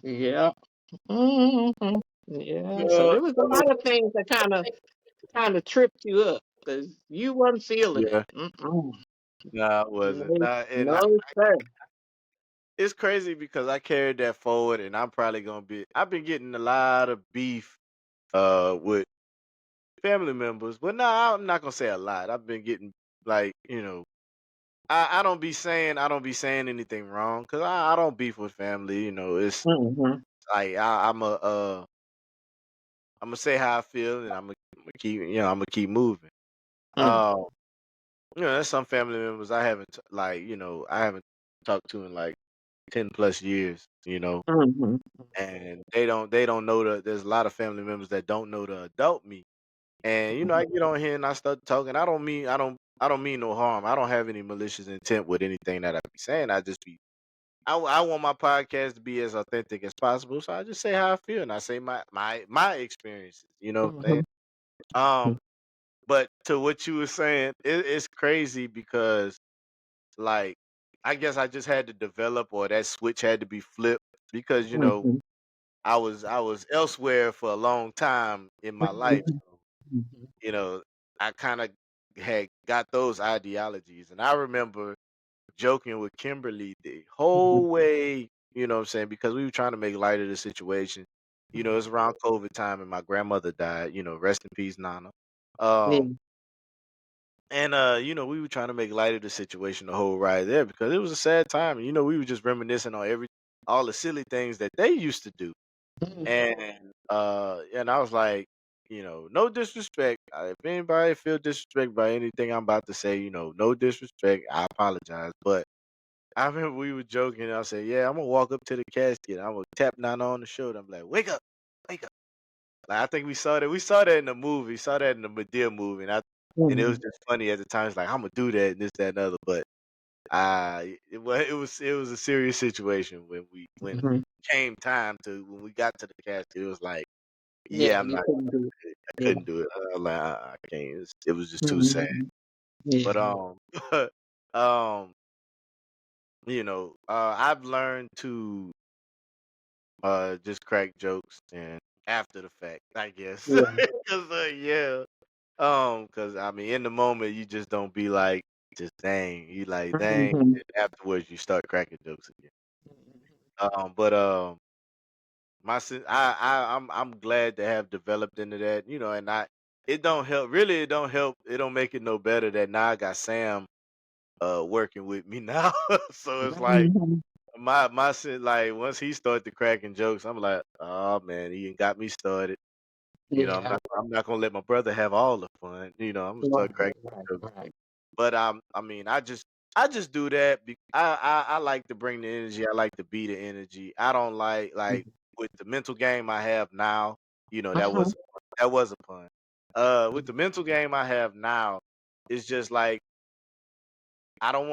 B: Yeah. hmm Yeah. So
A: Uh,
B: there was a lot of things that kind of tripped you up because you wasn't feeling it.
A: yeah.
B: Mm-mm.
A: No, I wasn't.
B: No,
A: Nah, and
B: no, sir.
A: it's crazy because I carried that forward, and I'm probably gonna be. I've been getting a lot of beef, with family members, but no, I'm not gonna say a lot. I've been getting like, I don't be saying anything wrong because I don't beef with family. It's
B: Mm-hmm.
A: like I'm gonna say how I feel, and I'm gonna keep moving. Um, there's some family members I haven't I haven't talked to in like 10 plus years.
B: Mm-hmm.
A: And they don't know there's a lot of family members that don't know the adult me. And I get on here and I start talking. I don't mean no harm. I don't have any malicious intent with anything that I be saying. I want my podcast to be as authentic as possible. So I just say how I feel and I say my experiences, what I'm saying?
B: Mm-hmm.
A: Um, but to what you were saying, it's crazy because like I guess I just had to develop or that switch had to be flipped because
B: Mm-hmm.
A: I was elsewhere for a long time in my life.
B: Mm-hmm.
A: So, you know, I kind of had got those ideologies, and I remember joking with Kimberly the whole way. You know what I'm saying? Because we were trying to make light of the situation. It's around COVID time, and my grandmother died. Rest in peace, Nana.
B: Yeah.
A: Um, and we were trying to make light of the situation the whole ride there because it was a sad time. And we were just reminiscing on all the silly things that they used to do. And I was like, no disrespect. If anybody feel disrespect by anything I'm about to say, no disrespect. I apologize. But I remember we were joking. And I said, yeah, I'm gonna walk up to the casket. I'm gonna tap Nana on the shoulder. I'm like, wake up, wake up. Like, I think we saw that. We saw that in the movie. Saw that in the Medea movie, and it was
B: Mm-hmm.
A: just funny at the time. It's like I'm gonna do that and this, that, and other. But it was a serious situation when
B: Mm-hmm.
A: came time to when we got to the casket. It was like,
B: Yeah,
A: yeah, I'm
B: you
A: not
B: couldn't do
A: I
B: it. Yeah.
A: couldn't do it. I was like, I can't. It was just too sad.
B: Mm-hmm. Yeah.
A: But um, I've learned to just crack jokes and after the fact, I guess.
B: Yeah.
A: Cause yeah, cause I mean, in the moment you just don't be like, just dang, you like dang.
B: Mm-hmm.
A: And afterwards you start cracking jokes again. But my sin, I'm glad to have developed into that, and it don't help. Really, it don't help. It don't make it no better that now I got Sam working with me now. So it's like
B: Mhm.
A: my son, like once he started cracking jokes, I'm like, oh man, he ain't got me started.
B: Yeah.
A: I'm not gonna let my brother have all the fun. I'm gonna
B: Right,
A: start cracking
B: right,
A: jokes.
B: right.
A: But I mean, I just do that. I like to bring the energy. I like to be the energy. I don't like with the mental game I have now. That
B: Uh-huh.
A: was a pun. With the mental game I have now, it's just like I don't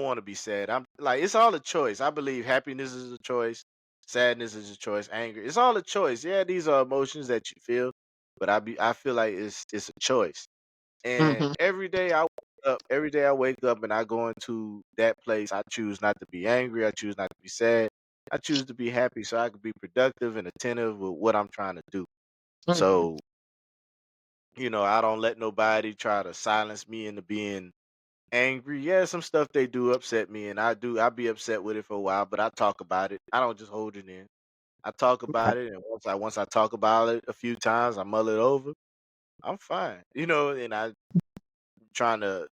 A: want to be sad. I'm like it's all a choice. I believe happiness is a choice, sadness is a choice, anger. It's all a choice. Yeah, these are emotions that you feel, but I feel like it's a choice. And
B: Mhm.
A: every day I wake up and I go into that place. I choose not to be angry. I choose not to be sad. I choose to be happy so I can be productive and attentive with what I'm trying to do.
B: Mhm.
A: So, I don't let nobody try to silence me into being angry. Yeah, some stuff they do upset me and I'll be upset with it for a while, but I talk about it. I don't just hold it in. I talk about it and once I talk about it a few times, I mull it over. I'm fine. And I trying to,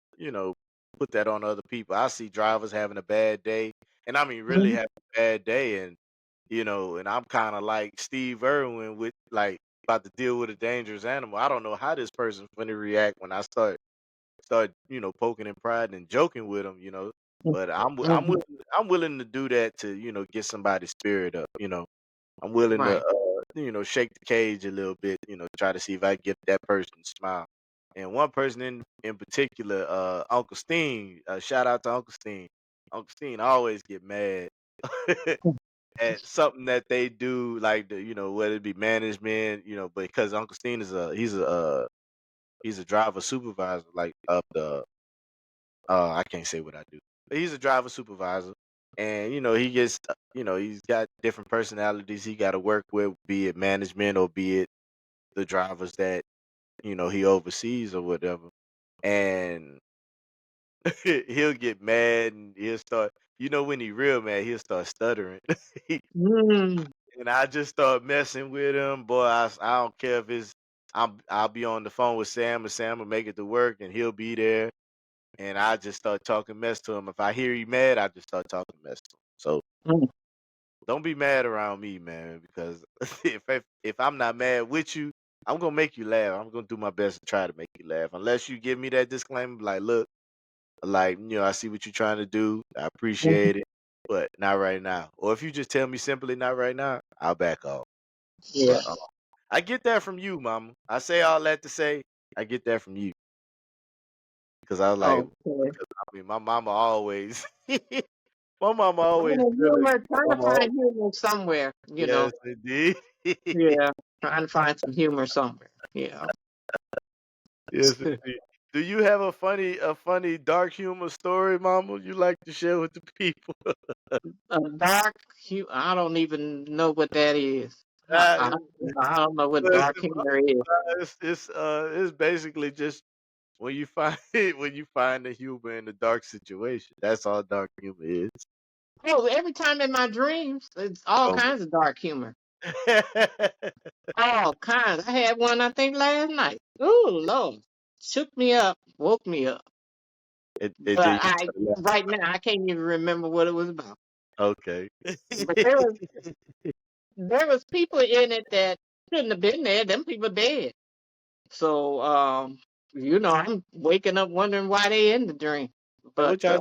A: put that on other people. I see drivers having a bad day, and I mean really
B: Mhm.
A: having a bad day, and I'm kind of like Steve Irwin with like about to deal with a dangerous animal. I don't know how this person's going to react when I start poking and prodding and joking with them. But
B: Mhm.
A: I'm willing to do that to get somebody's spirit up. I'm willing to,
B: Right.
A: shake the cage a little bit, try to see if I can get that person to smile. And one person in particular, Uncle Steen, shout out to Uncle Steen. Uncle Steen always get mad at something that they do, like whether it be management, but because Uncle Steen he's a driver supervisor, like of the I can't say what I do, but he's a driver supervisor, and he's got different personalities he got to work with, be it management or be it the drivers that he oversees or whatever, and he'll get mad and he'll start. When he real mad, he'll start stuttering,
B: Mm.
A: and I just start messing with him. Boy, I don't care if I'll be on the phone with Sam and Sam will make it to work and he'll be there and I just start talking mess to him. If I hear he mad, I just start talking mess to him. So
B: Mm.
A: don't be mad around me, man, because if I'm not mad with you, I'm gonna make you laugh. I'm gonna do my best to try to make you laugh. Unless you give me that disclaimer, like, look, like, I see what you're trying to do. I
B: Mhm.
A: appreciate it, but not right now. Or if you just tell me simply not right now, I'll back off.
B: Yeah.
A: But I get that from you, mama. I say all that to say I get that from you because I was like,
B: Okay.
A: I mean, my mama always. My mama always
B: Well,
A: good.
B: humor, trying to
A: Mama
B: find
A: al
B: humor somewhere.
A: yes, indeed.
B: Yeah. Trying to find some humor somewhere. Yeah.
A: Yes, indeed. Do you have a funny dark humor story, mama, you like to share with the people?
B: A dark humor. I don't even know what that is. I,
A: Ah,
B: I, I don't know what
A: listen,
B: dark humor is.
A: it's basically just when you find when you find the humor in the dark situation. That's all dark humor is.
B: Oh, every time in my dreams, it's all
A: Oh,
B: kinds of dark humor.
A: it
B: All kinds. I had one, I think, last night. Oh, Lord. Shook me up, woke me up.
A: it
B: But
A: did you start laughing.
B: right now, I can't even remember what it was about.
A: Okay.
B: But there was people in it that shouldn't have been there. Them people dead. So, I'm waking up wondering why they in the dream.
A: So
B: But
A: what y'all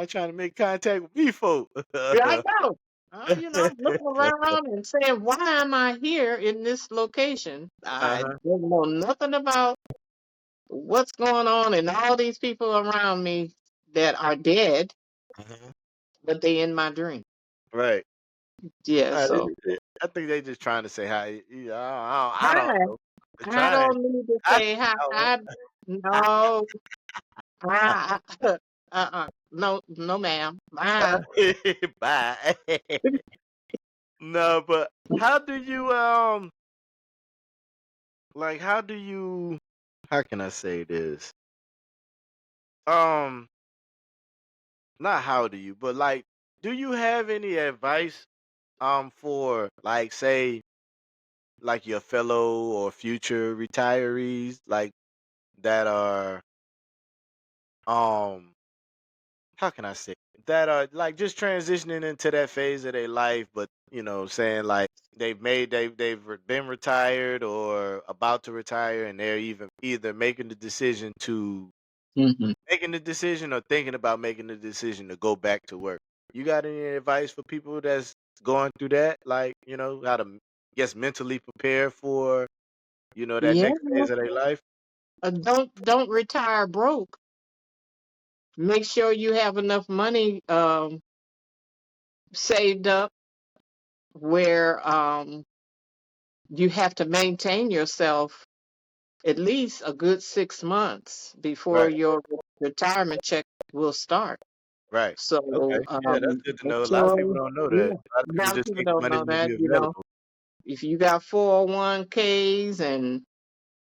A: trying to make contact with me for?
B: yeah, I know. I'm looking around and saying, why am I here in this location? I
A: Uh-huh.
B: don't know nothing about what's going on, and all these people around me that are dead,
A: Uh-huh.
B: but they in my dream.
A: Right.
B: Yeah, so
A: I think they just trying to say hi. Yeah, I don't
B: hi.
A: know. They're
B: I
A: trying.
B: don't need to
A: I
B: say hi.
A: don't know.
B: No, I, no, no, ma'am. Bye.
A: Bye. No, but how do you how do you how can I say this? Um Not how do you, but do you have any advice for say like your fellow or future retirees that are um how can I say that are like just transitioning into that phase of their life, but saying like they've been retired or about to retire, and they're even either
B: Hmm.
A: making the decision or thinking about making the decision to go back to work. You got any advice for people that's going through that? Like, how to guess mentally prepare for, that
B: Yeah.
A: next phase of their life?
B: Don't retire broke. Make sure you have enough money saved up where you have to maintain yourself at least a good 6 months before
A: Right,
B: your retirement check will start.
A: right. Okay.
B: So
A: Yeah, that's good to
B: make
A: know. A lot of people
B: sure,
A: don't know
B: yeah,
A: that. A lot of
B: a
A: people
B: lot of
A: just
B: people
A: think the
B: don't
A: money's
B: know
A: gonna
B: that,
A: be available.
B: if you got 401ks, and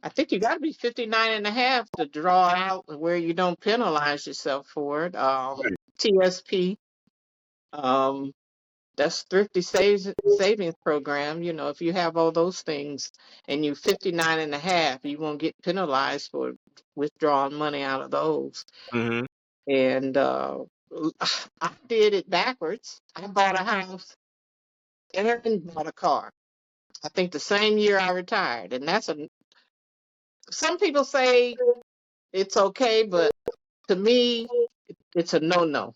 B: I think you got to be 59 and a half to draw out where you don't penalize yourself for it.
A: Right.
B: TSP, um, that's thrifty savings program. If you have all those things and you 59 and a half, you won't get penalized for withdrawing money out of those.
A: Mm-hmm.
B: And I did it backwards. I bought a house and then bought a car. I think the same year I retired. And some people say it's okay, but to me, it's a no,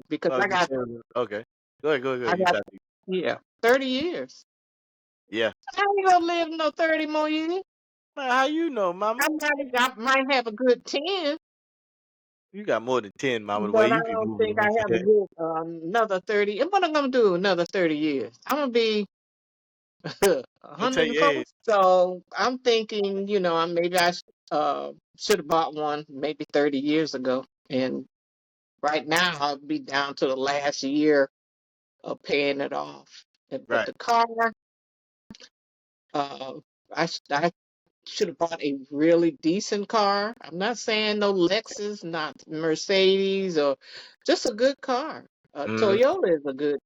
B: because
A: Oh, you saying okay. Go ahead. You got the
B: yeah, 30 years.
A: yeah.
B: I ain't gonna live no 30 more years.
A: Man, how you know, mama?
B: I might have a good 10,
A: You got more than 10, mama, the way
B: but I
A: you be
B: don't think I
A: moving.
B: have a good another 30. And what I'm gonna do another 30 years? I'm gonna be
A: Don't tell
B: 104.
A: your age.
B: So I'm thinking, maybe I should have bought one maybe 30 years ago. And right now I'll be down to the last year of paying it off. But
A: Right.
B: the car, uh, I should have bought a really decent car. I'm not saying no Lexus, not Mercedes, or just a good car.
A: Mm-hmm.
B: Toyota is a good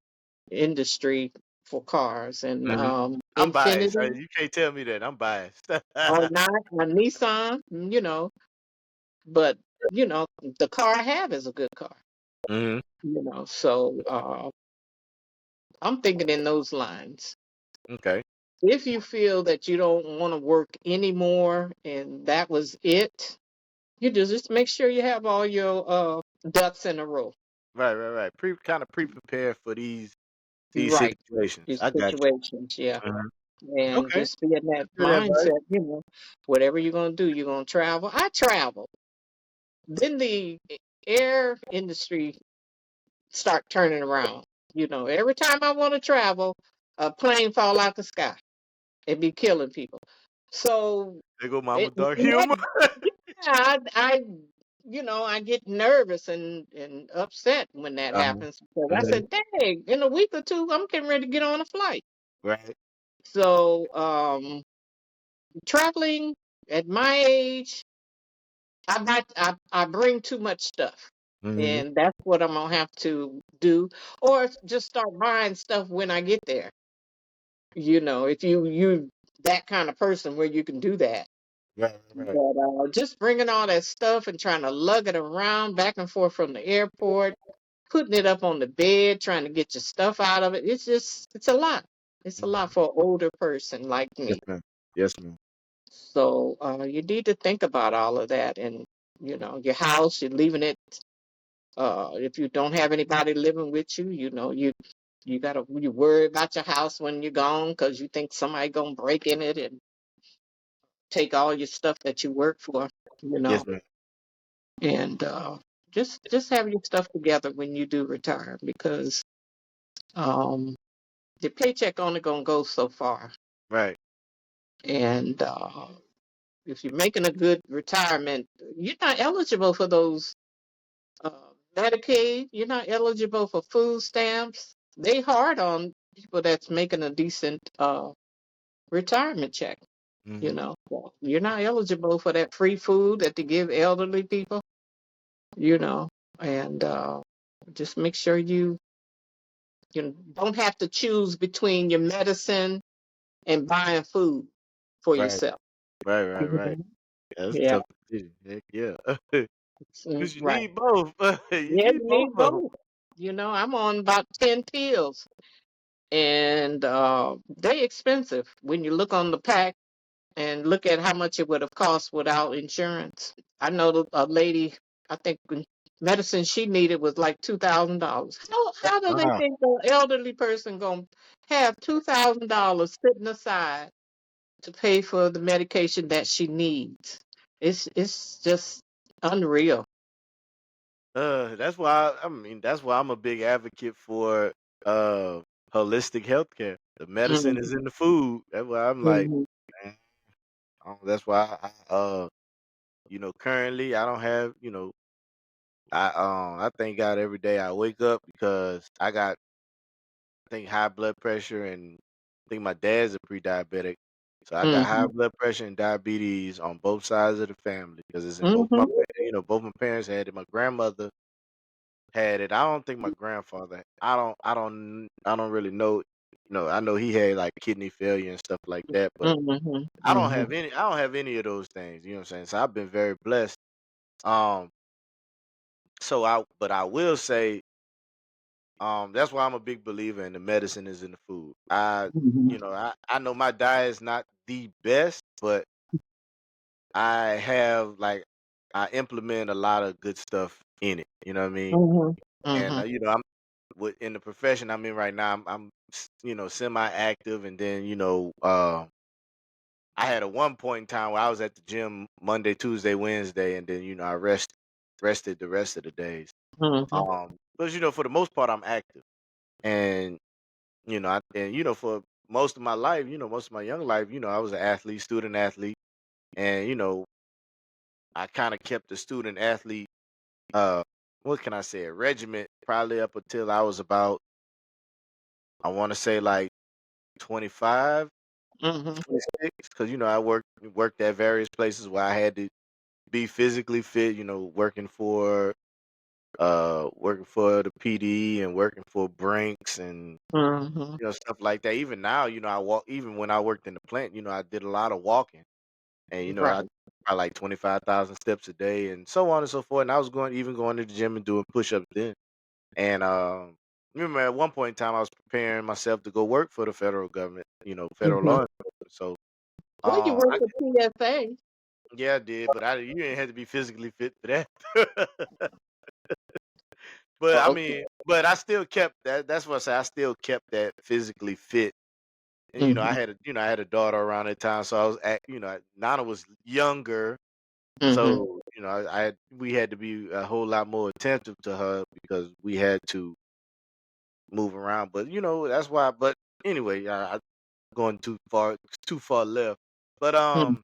B: industry for cars, and
A: Mm-hmm. I'm biased.
B: Infinity
A: You can't tell me that. I'm biased.
B: or not a Nissan, but the car I have is a good car.
A: Mm-hmm.
B: So I'm thinking in those lines.
A: Okay.
B: If you feel that you don't want to work anymore and that was it, you just make sure you have all your ducks in a row.
A: Right. Kind of pre-prepare for these
B: Right.
A: situations.
B: These
A: I got
B: situations, yeah.
A: you.
B: And
A: Okay.
B: just be in that
A: That's good advice.
B: mindset, whatever you're going to do, you're going to travel. I travel. Then the air industry start turning around. Every time I want to travel, a plane fall out the sky. It be killing people. So
A: There go Mama
B: it,
A: Dark
B: and that,
A: Humor.
B: yeah, I get nervous and upset when that
A: Uh-huh.
B: happens because I
A: Uh-huh.
B: said, dang, in a week or two, I'm getting ready to get on a flight.
A: Right.
B: So traveling at my age, I bring too much stuff.
A: Mm-hmm.
B: And that's what I'm gonna have to do, or just start buying stuff when I get there. If you that kind of person where you can do that.
A: Right.
B: But just bringing all that stuff and trying to lug it around back and forth from the airport, putting it up on the bed, trying to get your stuff out of it. It's a lot. It's a lot
A: Mhm.
B: for an older person like
A: Yes,
B: me.
A: ma'am. Yes, ma'am.
B: So you need to think about all of that, and your house, you're leaving it. If you don't have anybody living with you, you worry about your house when you're gone because you think somebody gonna break in it and take all your stuff that you work for. You know,
A: Yes, ma'am.
B: and just have your stuff together when you do retire because um, the paycheck only gonna go so far,
A: Right.
B: and if you're making a good retirement, you're not eligible for those uh, Medicaid. You're not eligible for food stamps. They hard on people that's making a decent retirement check.
A: Mm-hmm.
B: So you're not eligible for that free food that they give elderly people. You know, and just make sure you don't have to choose between your medicine and buying food for
A: Right.
B: yourself.
A: Right.
B: Mhm.
A: Yeah, that's a
B: Yeah.
A: tough decision. Heck yeah. Because you
B: Right.
A: need both. You
B: Yeah,
A: need
B: you
A: both
B: need
A: of them.
B: both. I'm on about 10 pills, and they expensive when you look on the pack and look at how much it would have cost without insurance. I know a lady, I think medicine she needed was like $2,000. How do they
A: Wow.
B: think an elderly person gonna have $2,000 sitting aside to pay for the medication that she needs? It's just unreal.
A: That's why that's why I'm a big advocate for uh holistic healthcare. The medicine
B: Mm-hmm.
A: is in the food. That's why I'm like,
B: Mm-hmm.
A: man, that's why currently I don't have, I thank God every day I wake up because I got I think high blood pressure, and I think my dad's a pre-diabetic. So I got high
B: Mm-hmm.
A: blood pressure and diabetes on both sides of the family because it's in
B: Mm-hmm.
A: both my parents had it. My grandmother had it. I don't think my grandfather. I don't really know. I know he had like kidney failure and stuff like that, but
B: Mm-hmm.
A: I don't
B: Mm-hmm.
A: have any. I don't have any of those things. You know what I'm saying? So I've been very blessed. Um. But I will say, that's why I'm a big believer in the medicine is in the food.
B: Mm-hmm.
A: I know my diet is not the best, but I have like I implement a lot of good stuff in it. You know what I mean?
B: Mm-hmm.
A: And
B: Mm-hmm.
A: I'm in the profession I'm in right now. I'm semi-active, and then I had a one point in time where I was at the gym Monday, Tuesday, Wednesday, and then I rested the rest of the days.
B: Mm-hmm.
A: But for the most part, I'm active, and for most of my life, most of my young life, I was an athlete, student athlete, and I kind of kept the student athlete, uh, what can I say, a regiment probably up until I was about, I want to say like 25,
B: Mm-hmm.
A: 26, because I worked at various places where I had to be physically fit, working for the PD and working for Brinks and
B: Mm-hmm.
A: stuff like that. Even now, I walk. Even when I worked in the plant, I did a lot of walking, and
B: Right.
A: I like 25,000 steps a day, and so on and so forth. And I was going to the gym and doing push-ups then. And remember at one point in time, I was preparing myself to go work for the federal government, federal
B: Mm-hmm.
A: law enforcement. So,
B: Well, you work
A: I,
B: at PSA.
A: yeah, I did, but you didn't have to be physically fit for that. But I
B: Okay.
A: mean, but I still kept that. That's what I say. I still kept that physically fit. And
B: Mm-hmm.
A: I had a daughter around that time, so I was Nana was younger,
B: Mm-hmm.
A: so we had to be a whole lot more attentive to her because we had to move around. But that's why. But anyway, I going too far left. But
B: Mm-hmm.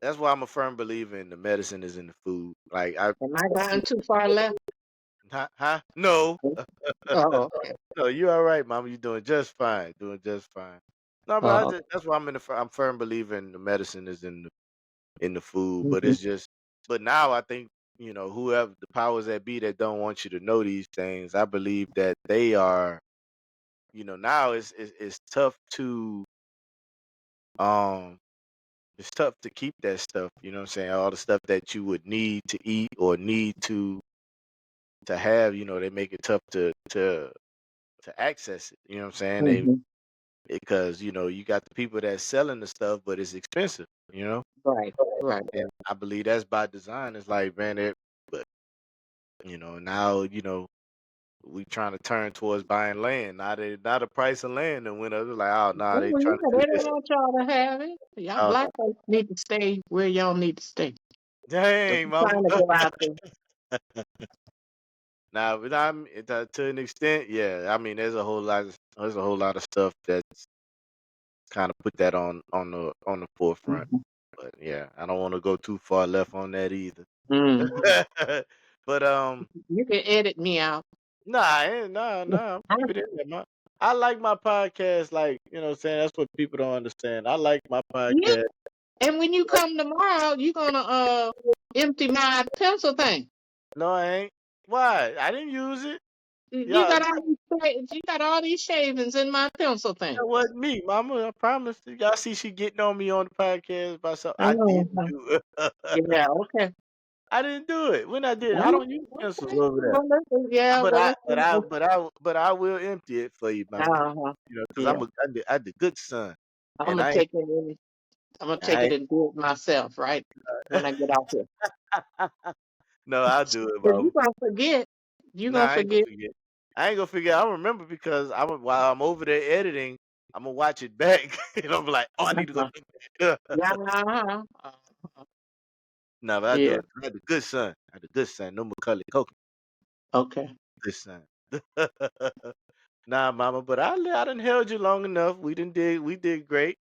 A: that's why I'm a firm believer in the medicine is in the food. Like
B: Am I going too far left?
A: huh? No,
B: Oh, okay.
A: no, you all right, Mama. You're doing just fine. Doing just fine. No, but
B: Oh.
A: that's why I'm firm believer in the medicine is in the food. But
B: Mm-hmm.
A: it's just, but now I think whoever the powers that be that don't want you to know these things, I believe that they are. Now it's tough to um it's tough to keep that stuff. You know what I'm saying? All the stuff that you would need to eat or need to have. They make it tough to access it. You know what I'm saying?
B: Mm-hmm.
A: Because you got the people that's selling the stuff, but it's expensive.
B: Right. Right.
A: And I believe that's by design. It's like, man, but now we trying to turn towards buying land. Now the price of land and went up. It's like, oh no, they
B: Oh,
A: trying to
B: yeah,
A: do
B: they don't
A: this.
B: want y'all to have it. Y'all
A: Oh
B: black
A: no,
B: folks need to stay where y'all need to stay. Don't
A: dang,
B: be
A: mama.
B: trying to go out there.
A: Now, but to an extent, yeah. I mean, there's a whole lot of stuff that's kind of put that on the forefront.
B: Mm-hmm.
A: But yeah, I don't want to go too far left on that either.
B: Mm-hmm.
A: But
B: You can edit me out.
A: nah. Keep it in there, I like my podcast. Like what I'm saying, that's what people don't understand. I like my
B: Yeah.
A: podcast.
B: And when you come tomorrow, you're gonna empty my pencil thing.
A: No, I ain't. Why? I didn't use it.
B: You
A: Y'all,
B: got all you got all these shavings in my pencil thing.
A: that wasn't me, Mama. I promise. Y'all see, she getting on me on the podcast about something I didn't
B: Oh,
A: do.
B: yeah, okay.
A: I didn't do it. When I did, I don't use pencils
B: Okay.
A: over there.
B: Well, yeah,
A: But
B: well,
A: I,
B: let's
A: but
B: see.
A: I, but I, but I will empty it for you, mama.
B: Uh-huh.
A: Because
B: Yeah,
A: I the good son,
B: I'm
A: and
B: gonna
A: I ain't.
B: take it in. I'm gonna take
A: I
B: it and do it myself, right? When I get out here.
A: ain't no, I'll do it,
B: Cause
A: mama.
B: you gonna forget. You
A: Nah,
B: gonna
A: I ain't gonna
B: forget.
A: forget. I ain't gonna forget. I remember because while I'm over there editing, I'm gonna watch it back, and I'm like, oh, I need to go
B: Uh-huh.
A: do that.
B: Yeah. Uh-huh.
A: No, but I do
B: Yeah.
A: it. I had a good son. I had a good son. No Macaulay Culkin.
B: Okay.
A: Good son. Nah, mama, but I done held you long enough. We did great.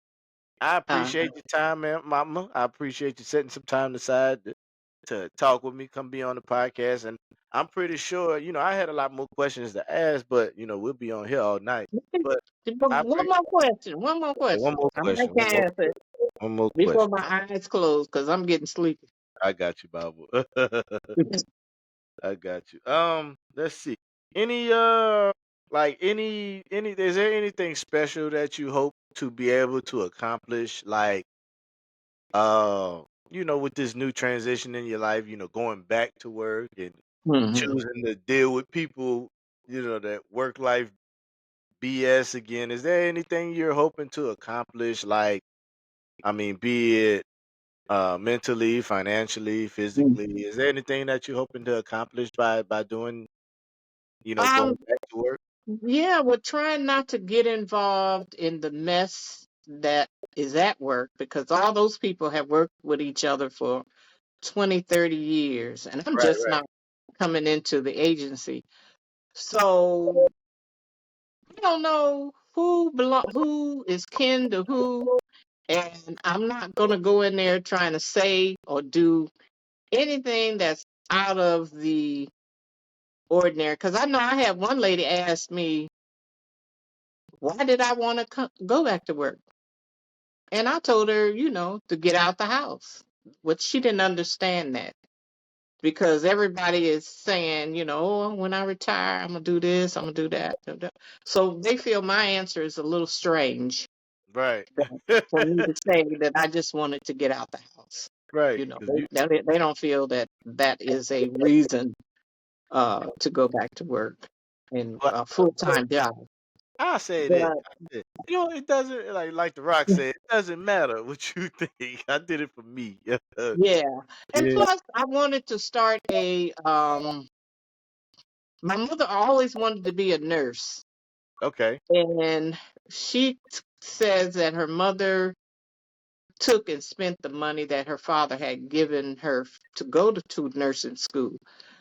A: I
B: Uh-huh.
A: appreciate your time, man, mama. I appreciate you setting some time aside to talk with me, come be on the podcast. And I'm pretty sure, I had a lot more questions to ask, but we'll be on here all night. But I
B: One
A: appreciate
B: more question. One more
A: one
B: question.
A: more
B: I might
A: question.
B: can answer it
A: One more
B: before
A: question.
B: my eyes close because I'm getting sleepy.
A: I got you, Bible. I got you. Let's see. Any like any is there anything special that you hope to be able to accomplish like with this new transition in your life, going back to work and
B: Hmm.
A: choosing to deal with people, that work life BS again. Is there anything you're hoping to accomplish like I mean be it mentally, financially, physically? Is there anything that you're hoping to accomplish by doing,
B: Um,
A: going back to work?
B: yeah, we're trying not to get involved in the mess that is at work because all those people have worked with each other for 20, 30 years, and I'm
A: Right,
B: just
A: right.
B: not coming into the agency. So I don't know who is kin to who, and I'm not gonna go in there trying to say or do anything that's out of the ordinary. Because I know I had one lady ask me, why did I want to go back to work? And I told her, to get out the house. But she didn't understand that because everybody is saying, oh, when I retire, I'm going to do this, I'm going to do that. So they feel my answer is a little strange
A: Right.
B: for me to say that I just wanted to get out the house.
A: Right. 'Cause
B: They don't feel that that is a reason to go back to work in
A: but
B: a full
A: but
B: time job.
A: I say that
B: But
A: it doesn't like the Rock said, it doesn't matter what you think. I did it for me.
B: yeah, and
A: Yeah.
B: plus I wanted to start a my mother always wanted to be a nurse,
A: Okay.
B: and she says that her mother took and spent the money that her father had given her to go to nursing school.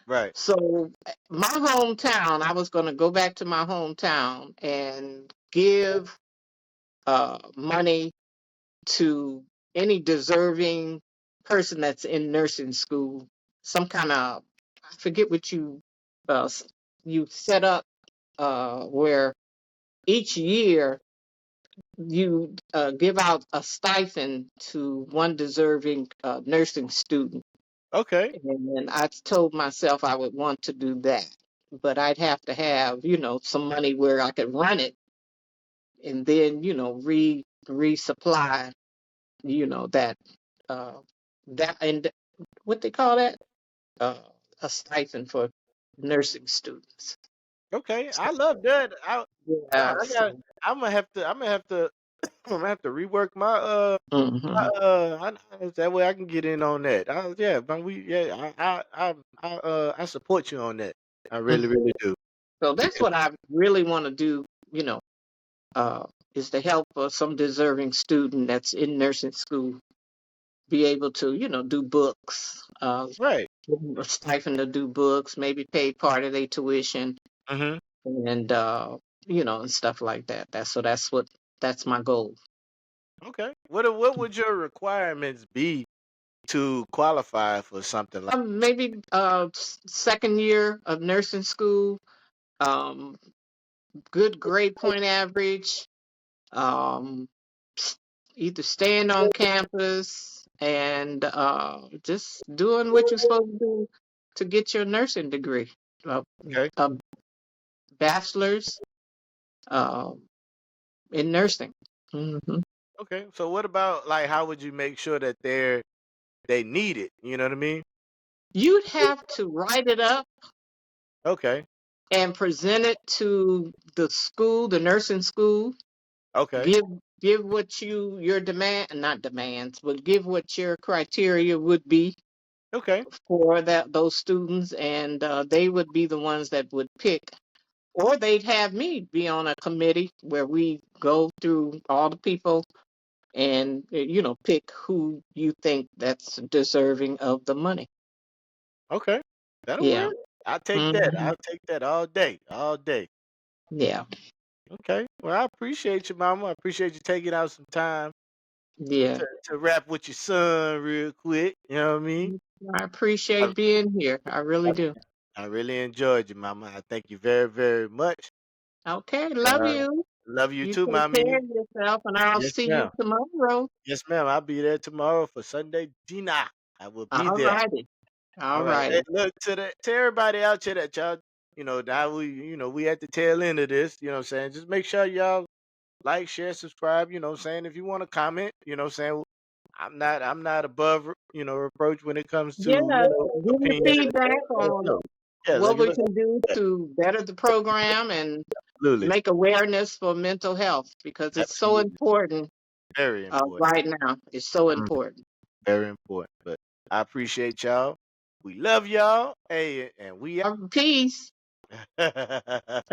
A: Right.
B: So my hometown, I was going to go back to my hometown and give money to any deserving person that's in nursing school. Some kind of, I forget what you set up where each year you give out a stipend to one deserving nursing student.
A: Okay.
B: And I told myself I would want to do that, but I'd have to have, some money where I could run it and then, resupply, that, uh, and what they call that, uh, a stipend for nursing students.
A: Okay.
B: So,
A: I love that.
B: yeah.
A: I got
B: So,
A: I'm gonna have to I'm gonna have to rework
B: mhm.
A: that way I can get in on that. Yeah, but I support you on that. I really,
B: Mhm.
A: really do.
B: So
A: Yeah.
B: that's what I really want to do, uh, is to help some deserving student that's in nursing school be able to, do books,
A: Right.
B: give them a stipend to do books, maybe pay part of their tuition
A: Mhm.
B: and, and stuff like that. That's my goal.
A: Okay. What would your requirements be to qualify for something like?
B: Maybe second year of nursing school, um, good grade point average, um, either staying on campus and just doing what you're supposed to do to get your nursing degree, a,
A: Okay.
B: a bachelor's uh, in nursing. Hmm.
A: Okay. So what about like how would you make sure that they need it? You know what I mean?
B: You'd have to write it up
A: Okay.
B: and present it to the school, the nursing school.
A: Okay.
B: Give give what your demand, not demands, but give what your criteria would be
A: Okay.
B: for those students, and they would be the ones that would pick, or they'd have me be on a committee where we go through all the people and pick who you think that's deserving of the money.
A: Okay. That'll
B: Yeah.
A: work. I'll take that.
B: Hmm.
A: I'll take that all day. All day.
B: Yeah.
A: Okay. Well, I appreciate you, Mama. I appreciate you taking out some time
B: Yeah.
A: to rap with your son real quick. You know what I mean?
B: I
A: I,
B: appreciate being here. I really
A: I,
B: do.
A: I really enjoyed you, Mama. I thank you very, very much.
B: Okay. Love
A: Uh,
B: you.
A: love you
B: You
A: too,
B: take
A: Mommy.
B: care of yourself, and I'll
A: Yes,
B: see you
A: ma'am.
B: tomorrow.
A: Yes, ma'am. I'll be there tomorrow for Sunday dinner. I will be
B: All
A: there.
B: righty.
A: All
B: All
A: right. Hey,
B: righty.
A: look to everybody out there that y'all, now we at the tail end of this. You know what I'm saying? Just make sure y'all like, share, subscribe. You know what I'm saying? If you want to comment, you know what I'm saying? I'm not above, reproach when it comes to,
B: Yeah. Give me
A: opinions.
B: feedback
A: Let us
B: on
A: know. Yeah,
B: what we
A: let
B: can do
A: yeah,
B: to better the program and
A: absolutely.
B: make awareness for mental health, because it's so
A: Absolutely.
B: important
A: Very important.
B: right now. It's so
A: Mhm.
B: important.
A: Very important. But I appreciate y'all. We love y'all. Hey, and we
B: Peace.
A: out.